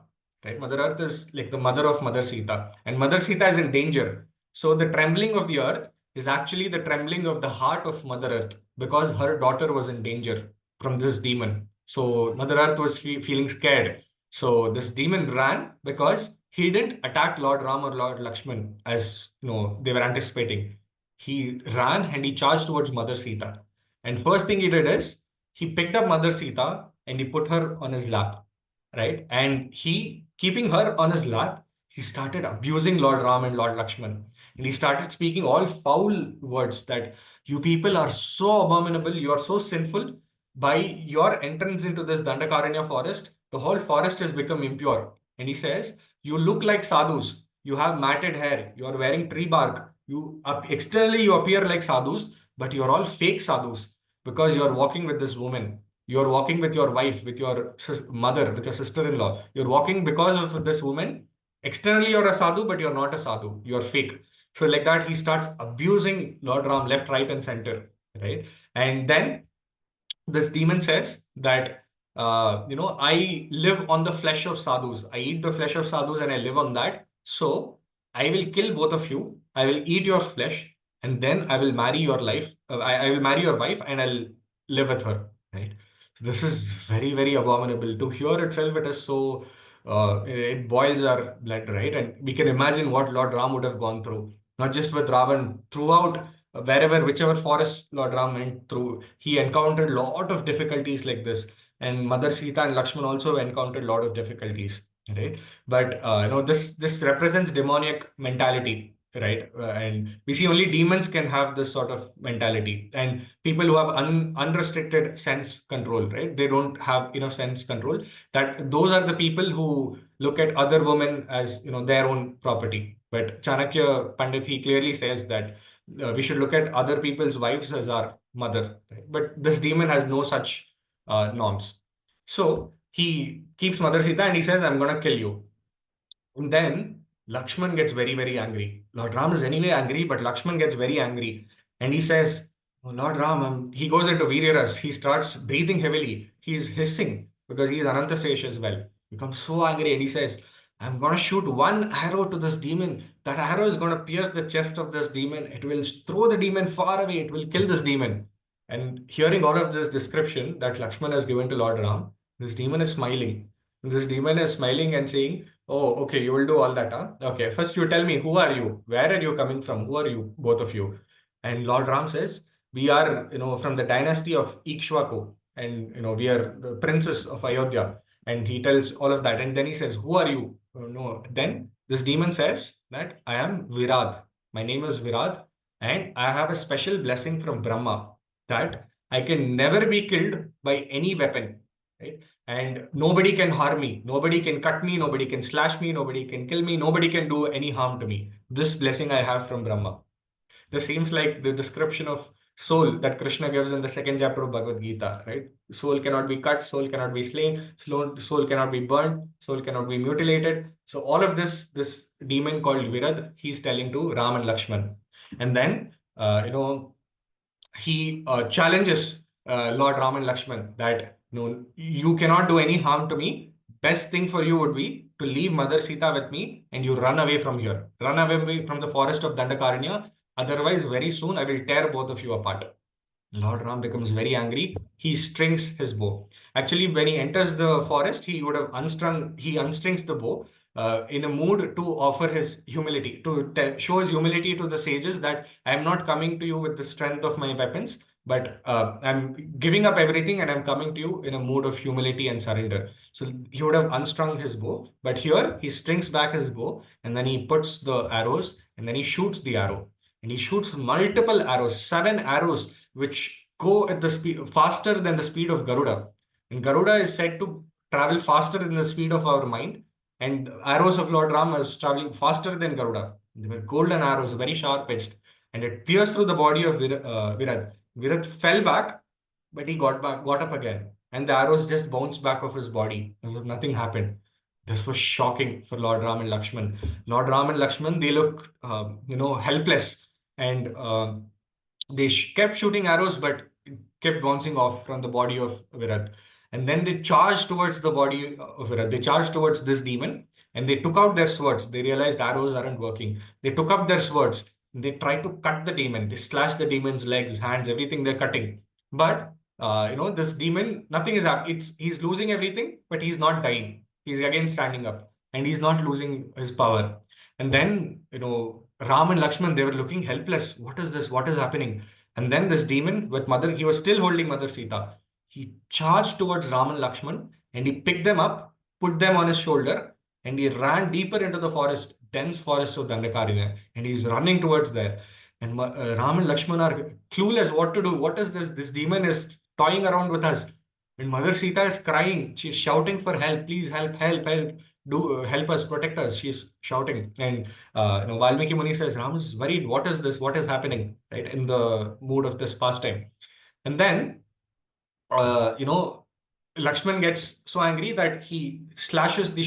right? Mother Earth is like the mother of Mother Sita, and Mother Sita is in danger. So the trembling of the earth is actually the trembling of the heart of Mother Earth because her daughter was in danger from this demon. So Mother Earth was feeling scared. So this demon ran because he didn't attack Lord Ram or Lord Lakshman as they were anticipating. he ran and he charged towards Mother Sita. And first thing he did is he picked up Mother Sita and he put her on his lap, right? And he, keeping her on his lap, he started abusing Lord Ram and Lord Lakshman. And he started speaking all foul words that you people are so abominable, you are so sinful. By your entrance into this Dandakaranya forest, the whole forest has become impure. And he says, you look like sadhus. You have matted hair. You are wearing tree bark. Externally you appear like sadhus, but you are all fake sadhus because you are walking with this woman. You are walking with your wife, with your mother, with your sister-in-law. You're walking because of this woman. Externally you're a sadhu, but you're not a sadhu. You're fake. So like that, he starts abusing Lord Ram left, right, and center, right? And then this demon says that I live on the flesh of sadhus. I eat the flesh of sadhus and I live on that. So I will kill both of you. I will eat your flesh and then I will marry your life. I will marry your wife and I'll live with her. Right. This is very, very abominable. To hear itself, it is so. It boils our blood, right? And we can imagine what Lord Ram would have gone through, not just with Ravan, throughout wherever, whichever forest Lord Ram went through, he encountered a lot of difficulties like this. And Mother Sita and Lakshman also encountered a lot of difficulties, right? But this represents demoniac mentality, right? And we see only demons can have this sort of mentality, and people who have unrestricted sense control, right? They don't have enough sense control. That those are the people who look at other women as their own property. But Chanakya Pandit, he clearly says that we should look at other people's wives as our mother. Right? But this demon has no such norms. So he keeps Mother Sita and he says, I'm going to kill you. And then Lakshman gets very, very angry. Lord Ram is anyway angry, but Lakshman gets very angry. And he says, oh, Lord Ram, he goes into Viryaras. He starts breathing heavily. He's hissing because he is Anantasesh as well. He becomes so angry and he says, I'm going to shoot one arrow to this demon. That arrow is going to pierce the chest of this demon. It will throw the demon far away. It will kill this demon. And hearing all of this description that Lakshman has given to Lord Ram, this demon is smiling. This demon is smiling and saying, oh, okay, you will do all that, huh? Okay, first you tell me, who are you? Where are you coming from? Who are you, both of you? And Lord Ram says, we are, from the dynasty of Ikshvaku, and, we are the princes of Ayodhya. And he tells all of that. And then he says, who are you? No. Then this demon says that I am Virad. My name is Virad, and I have a special blessing from Brahma that I can never be killed by any weapon, right? And nobody can harm me, nobody can cut me, nobody can slash me, nobody can kill me, nobody can do any harm to me. This blessing I have from Brahma. This seems like the description of soul that Krishna gives in the second chapter of Bhagavad Gita, right? Soul cannot be cut, soul cannot be slain, soul cannot be burned, soul cannot be mutilated. So all of this demon called Virad, he's telling to Ram and Lakshman. And then he challenges Lord Ram and Lakshman that you cannot do any harm to me. Best thing for you would be to leave Mother Sita with me and you run away from here. Run away from the forest of Dandakaranya. Otherwise, very soon I will tear both of you apart. Lord Ram becomes very angry. He strings his bow. Actually, when he enters the forest, he would have he unstrings the bow in a mood to offer his humility, to show his humility to the sages that I am not coming to you with the strength of my weapons, but I'm giving up everything and I'm coming to you in a mood of humility and surrender. So he would have unstrung his bow, but here he strings back his bow and then he puts the arrows and then he shoots the arrow. And he shoots multiple arrows, 7 arrows, which go at the speed faster than the speed of Garuda. And Garuda is said to travel faster than the speed of our mind. And arrows of Lord Ram are traveling faster than Garuda. They were golden arrows, very sharp edged. And it pierced through the body of Virad. Virad fell back, but he got up again. And the arrows just bounced back off his body as if nothing happened. This was shocking for Lord Ram and Lakshman. Lord Ram and Lakshman, they looked, helpless. And they kept shooting arrows, but it kept bouncing off from the body of Virad. And then they charged towards the body of Virad. They charged towards this demon and they took out their swords. They realized arrows aren't working. They took up their swords. They tried to cut the demon. They slashed the demon's legs, hands, everything they're cutting. But, this demon, nothing is happening. He's losing everything, but he's not dying. He's again standing up and he's not losing his power. And then, Ram and Lakshman, they were looking helpless. What is this? What is happening? And then this demon with mother, he was still holding Mother Sita. He charged towards Ram and Lakshman and he picked them up, put them on his shoulder, and he ran deeper into the forest, dense forest of Dandakaranya, and he's running towards there. And Ram and Lakshman are clueless what to do. What is this? This demon is toying around with us. And Mother Sita is crying. She's shouting for help. Please help, help, help. Do help us, protect us. She's shouting. And Valmiki Muni says, Ram is worried. What is this? What is happening? Right? In the mood of this pastime. And then, you know, Lakshman gets so angry that he slashes the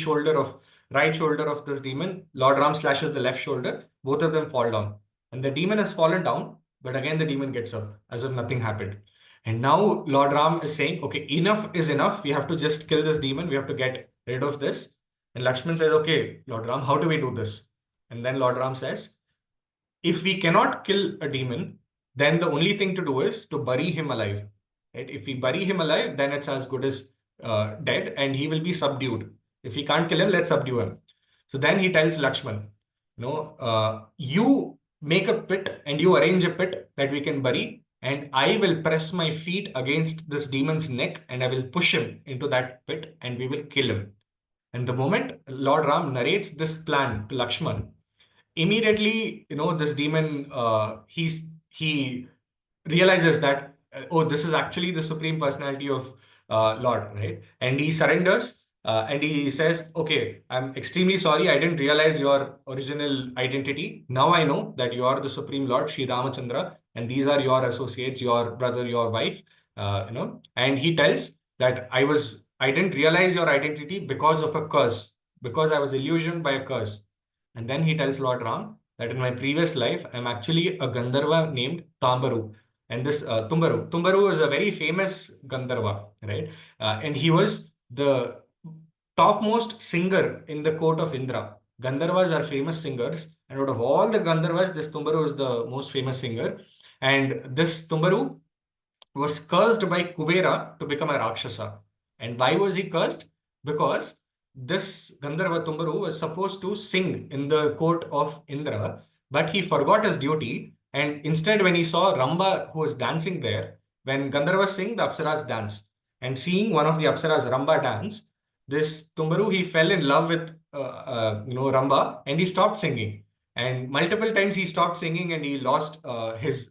right shoulder of this demon. Lord Ram slashes the left shoulder. Both of them fall down. And the demon has fallen down, but again the demon gets up as if nothing happened. And now Lord Ram is saying, okay, enough is enough. We have to just kill this demon. We have to get rid of this. And Lakshman says, okay, Lord Ram, how do we do this? And then Lord Ram says, if we cannot kill a demon, then the only thing to do is to bury him alive. Right? If we bury him alive, then it's as good as dead and he will be subdued. If we can't kill him, let's subdue him. So then he tells Lakshman, you make a pit and you arrange a pit that we can bury, and I will press my feet against this demon's neck and I will push him into that pit and we will kill him. And the moment Lord Ram narrates this plan to Lakshman, immediately, this demon, he realizes that, oh, this is actually the supreme personality of Lord, right? And he surrenders and he says, okay, I'm extremely sorry. I didn't realize your original identity. Now I know that you are the supreme Lord, Sri Ramachandra, and these are your associates, your brother, your wife, and he tells that I didn't realize your identity because of a curse, because I was illusioned by a curse. And then he tells Lord Ram that in my previous life, I'm actually a Gandharva named Tambaru. And this Tumbaru is a very famous Gandharva, right? And he was the topmost singer in the court of Indra. Gandharvas are famous singers, and out of all the Gandharvas, this Tumbaru is the most famous singer. And this Tumbaru was cursed by Kubera to become a Rakshasa. And why was he cursed? Because this Gandharva Tumbaru was supposed to sing in the court of Indra, but he forgot his duty. And instead, when he saw Ramba, who was dancing there, when Gandharvas sing, the Apsaras dance. And seeing one of the Apsaras, Ramba, dance, this Tumbaru, he fell in love with Ramba, and he stopped singing. And multiple times he stopped singing and he lost his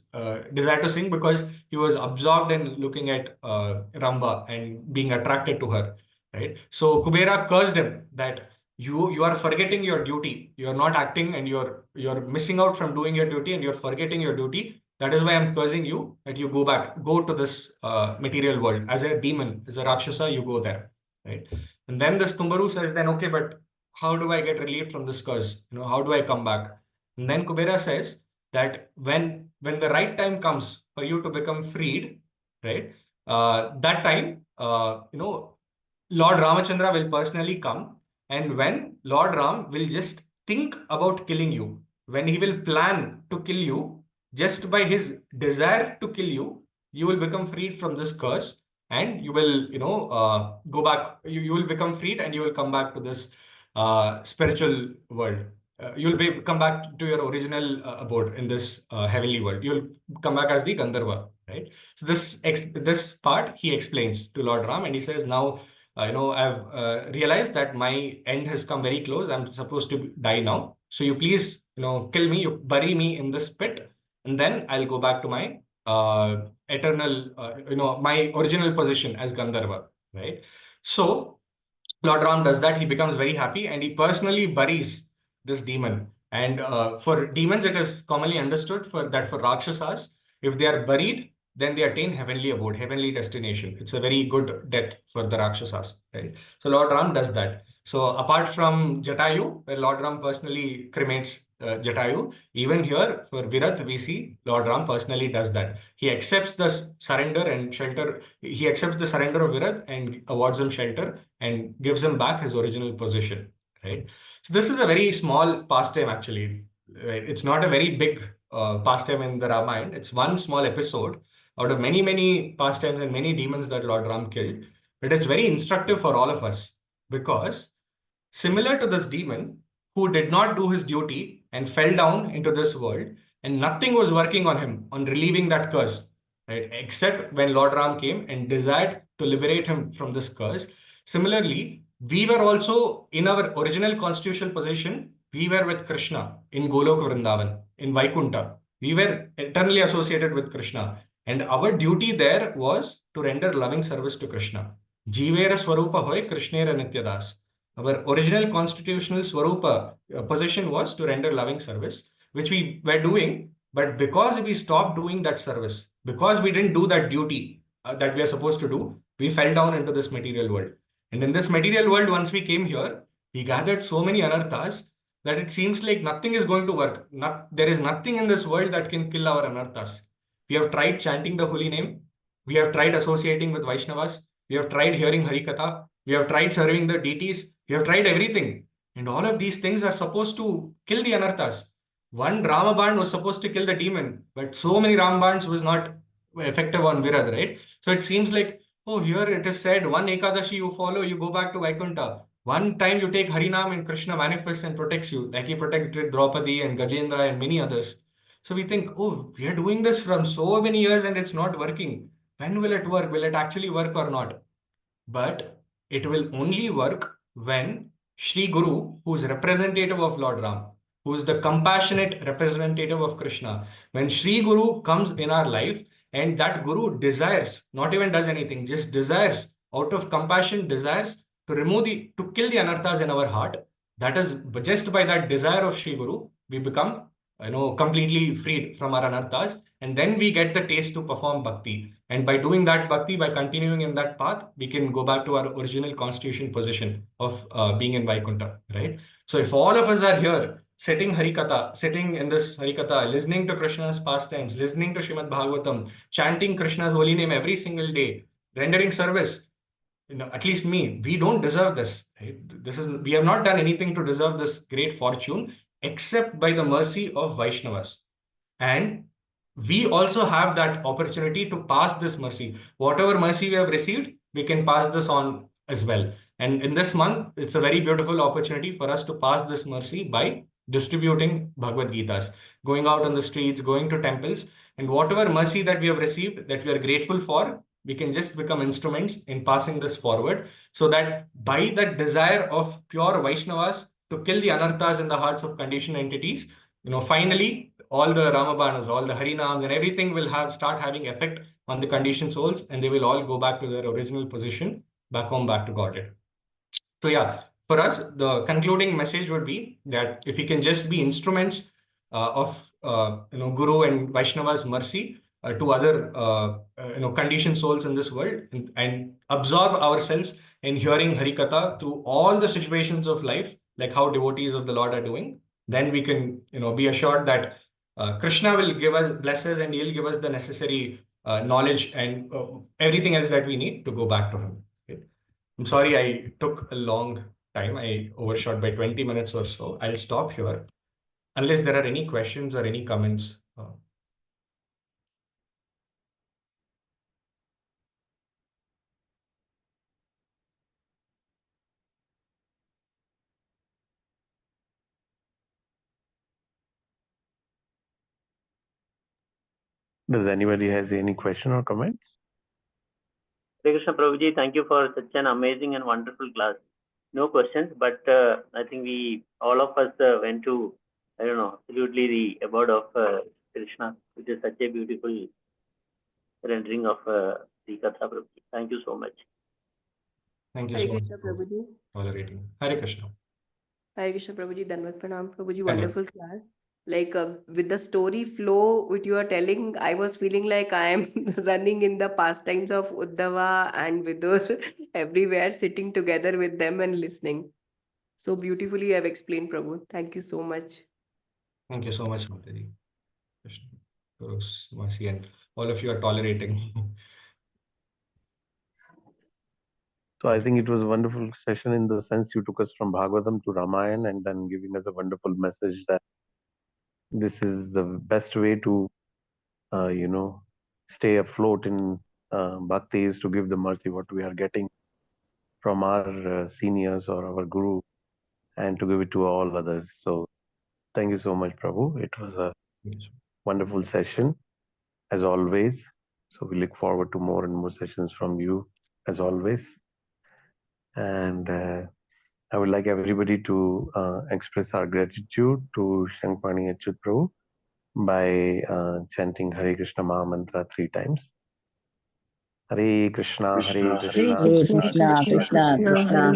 desire to sing because he was absorbed in looking at Ramba and being attracted to her. Right. So Kubera cursed him that you are forgetting your duty. You are not acting and you're missing out from doing your duty and you're forgetting your duty. That is why I'm cursing you that you go to this material world as a demon, as a Rakshasa, you go there. Right. And then this Tumbaru says, then okay, but how do I get relieved from this curse? How do I come back? And then Kubera says that when the right time comes for you to become freed, right? That time, Lord Ramachandra will personally come, and when Lord Ram will just think about killing you, when he will plan to kill you, just by his desire to kill you, you will become freed from this curse, and you will, go back. You will become freed, and you will come back to this spiritual world. You'll come back to your original abode in this heavenly world. You'll come back as the Gandharva, right? So this part he explains to Lord Ram, and he says, now, I've realized that my end has come very close. I'm supposed to die now. So you please, kill me, you bury me in this pit, and then I'll go back to my eternal, my original position as Gandharva, right? So Lord Ram does that. He becomes very happy and he personally buries this demon. And for demons, it is commonly understood for Rakshasas, if they are buried, then they attain heavenly abode, heavenly destination. It's a very good death for the Rakshasas, right? So Lord Ram does that. So apart from Jatayu, where Lord Ram personally cremates Jatayu, even here for Virat, we see Lord Ram personally does that. He accepts the surrender and shelter. He accepts the surrender of Virat and awards him shelter and gives him back his original position, right? So this is a very small pastime actually. Right? It's not a very big pastime in the Ramayana. It's one small episode out of many, many pastimes and many demons that Lord Ram killed. But it's very instructive for all of us because similar to this demon who did not do his duty and fell down into this world, and nothing was working on him on relieving that curse, right? Except when Lord Ram came and desired to liberate him from this curse. Similarly, we were also in our original constitutional position, we were with Krishna in Golok Vrindavan, in Vaikunta. We were eternally associated with Krishna. And our duty there was to render loving service to Krishna. Jivera Swarupa Hoy Krishnera Nityadas. Our original constitutional Swarupa position was to render loving service, which we were doing. But because we stopped doing that service, because we didn't do that duty that we are supposed to do, we fell down into this material world. And in this material world, once we came here, we gathered so many anarthas that it seems like nothing is going to work. There is nothing in this world that can kill our anarthas. We have tried chanting the holy name. We have tried associating with Vaishnavas. We have tried hearing Harikatha. We have tried serving the deities. We have tried everything. And all of these things are supposed to kill the anarthas. One Ramaban was supposed to kill the demon, but so many Ramabans was not effective on Virad, right? So it seems like, oh, here it is said, one Ekadashi you follow, you go back to Vaikuntha. One time you take Harinam and Krishna manifests and protects you, like he protected Draupadi and Gajendra and many others. So we think, oh, we are doing this from so many years and it's not working. When will it work? Will it actually work or not? But it will only work when Sri Guru, who is representative of Lord Ram, who is the compassionate representative of Krishna, when Sri Guru comes in our life and that Guru desires, not even does anything, just desires, out of compassion, desires to to kill the anarthas in our heart, that is just by that desire of Sri Guru, we become, completely freed from our anarthas, and then we get the taste to perform bhakti. And by doing that bhakti, by continuing in that path, we can go back to our original constitution position of being in Vaikuntha, right? So if all of us are here, sitting in this Harikatha, listening to Krishna's pastimes, listening to Srimad Bhagavatam, chanting Krishna's holy name every single day, rendering service, at least me, we don't deserve this, right? We have not done anything to deserve this great fortune except by the mercy of Vaishnavas. And we also have that opportunity to pass this mercy. Whatever mercy we have received, we can pass this on as well. And in this month, it's a very beautiful opportunity for us to pass this mercy by distributing Bhagavad Gitas, going out on the streets, going to temples, and whatever mercy that we have received, that we are grateful for, we can just become instruments in passing this forward, so that by that desire of pure Vaishnavas to kill the anarthas in the hearts of conditioned entities, finally, all the Ramabanas, all the Harinams and everything will start having effect on the conditioned souls, and they will all go back to their original position, back home, back to Godhead. So yeah, for us, the concluding message would be that if we can just be instruments of Guru and Vaishnava's mercy to other conditioned souls in this world, and absorb ourselves in hearing Harikatha through all the situations of life, like how devotees of the Lord are doing, then we can be assured that Krishna will bless us, and he'll give us the necessary knowledge and everything else that we need to go back to him. Okay? I'm sorry I took a long time. I overshot by 20 minutes or so. I'll stop here unless there are any questions or any comments. Does anybody has any question or comments? Hare Krishna Prabhuji, thank you for such an amazing and wonderful class. No questions, but I think all of us went to, I don't know, absolutely the abode of Krishna, which is such a beautiful rendering of the Katha Prabhuji. Thank you so much. Thank you Hare so much Krishna for Prabhuji. tolerating. Hare Krishna. Hare Krishna Prabhuji. Danvat Pranam Prabhuji. Danvat. Wonderful class. Like with the story flow which you are telling, I was feeling like I am running in the pastimes of Uddhava and Vidur everywhere, sitting together with them and listening. So beautifully you have explained, Prabhu. Thank you so much. Thank you so much, Mataji. Krishna, Guru's mercy, and all of you are tolerating. So I think it was a wonderful session in the sense you took us from Bhagavatam to Ramayana and then giving us a wonderful message that this is the best way to, stay afloat in bhakti is to give the mercy what we are getting from our seniors or our guru. and to give it to all others. So thank you so much, Prabhu. It was a wonderful session as always. So we look forward to more and more sessions from you as always. And I would like everybody to express our gratitude to Sankhpani Achyut Prabhu by chanting Hare Krishna Maha Mantra 3 times. Hare Krishna, Hare Krishna, Hare Krishna, Krishna Krishna, Hare Hare.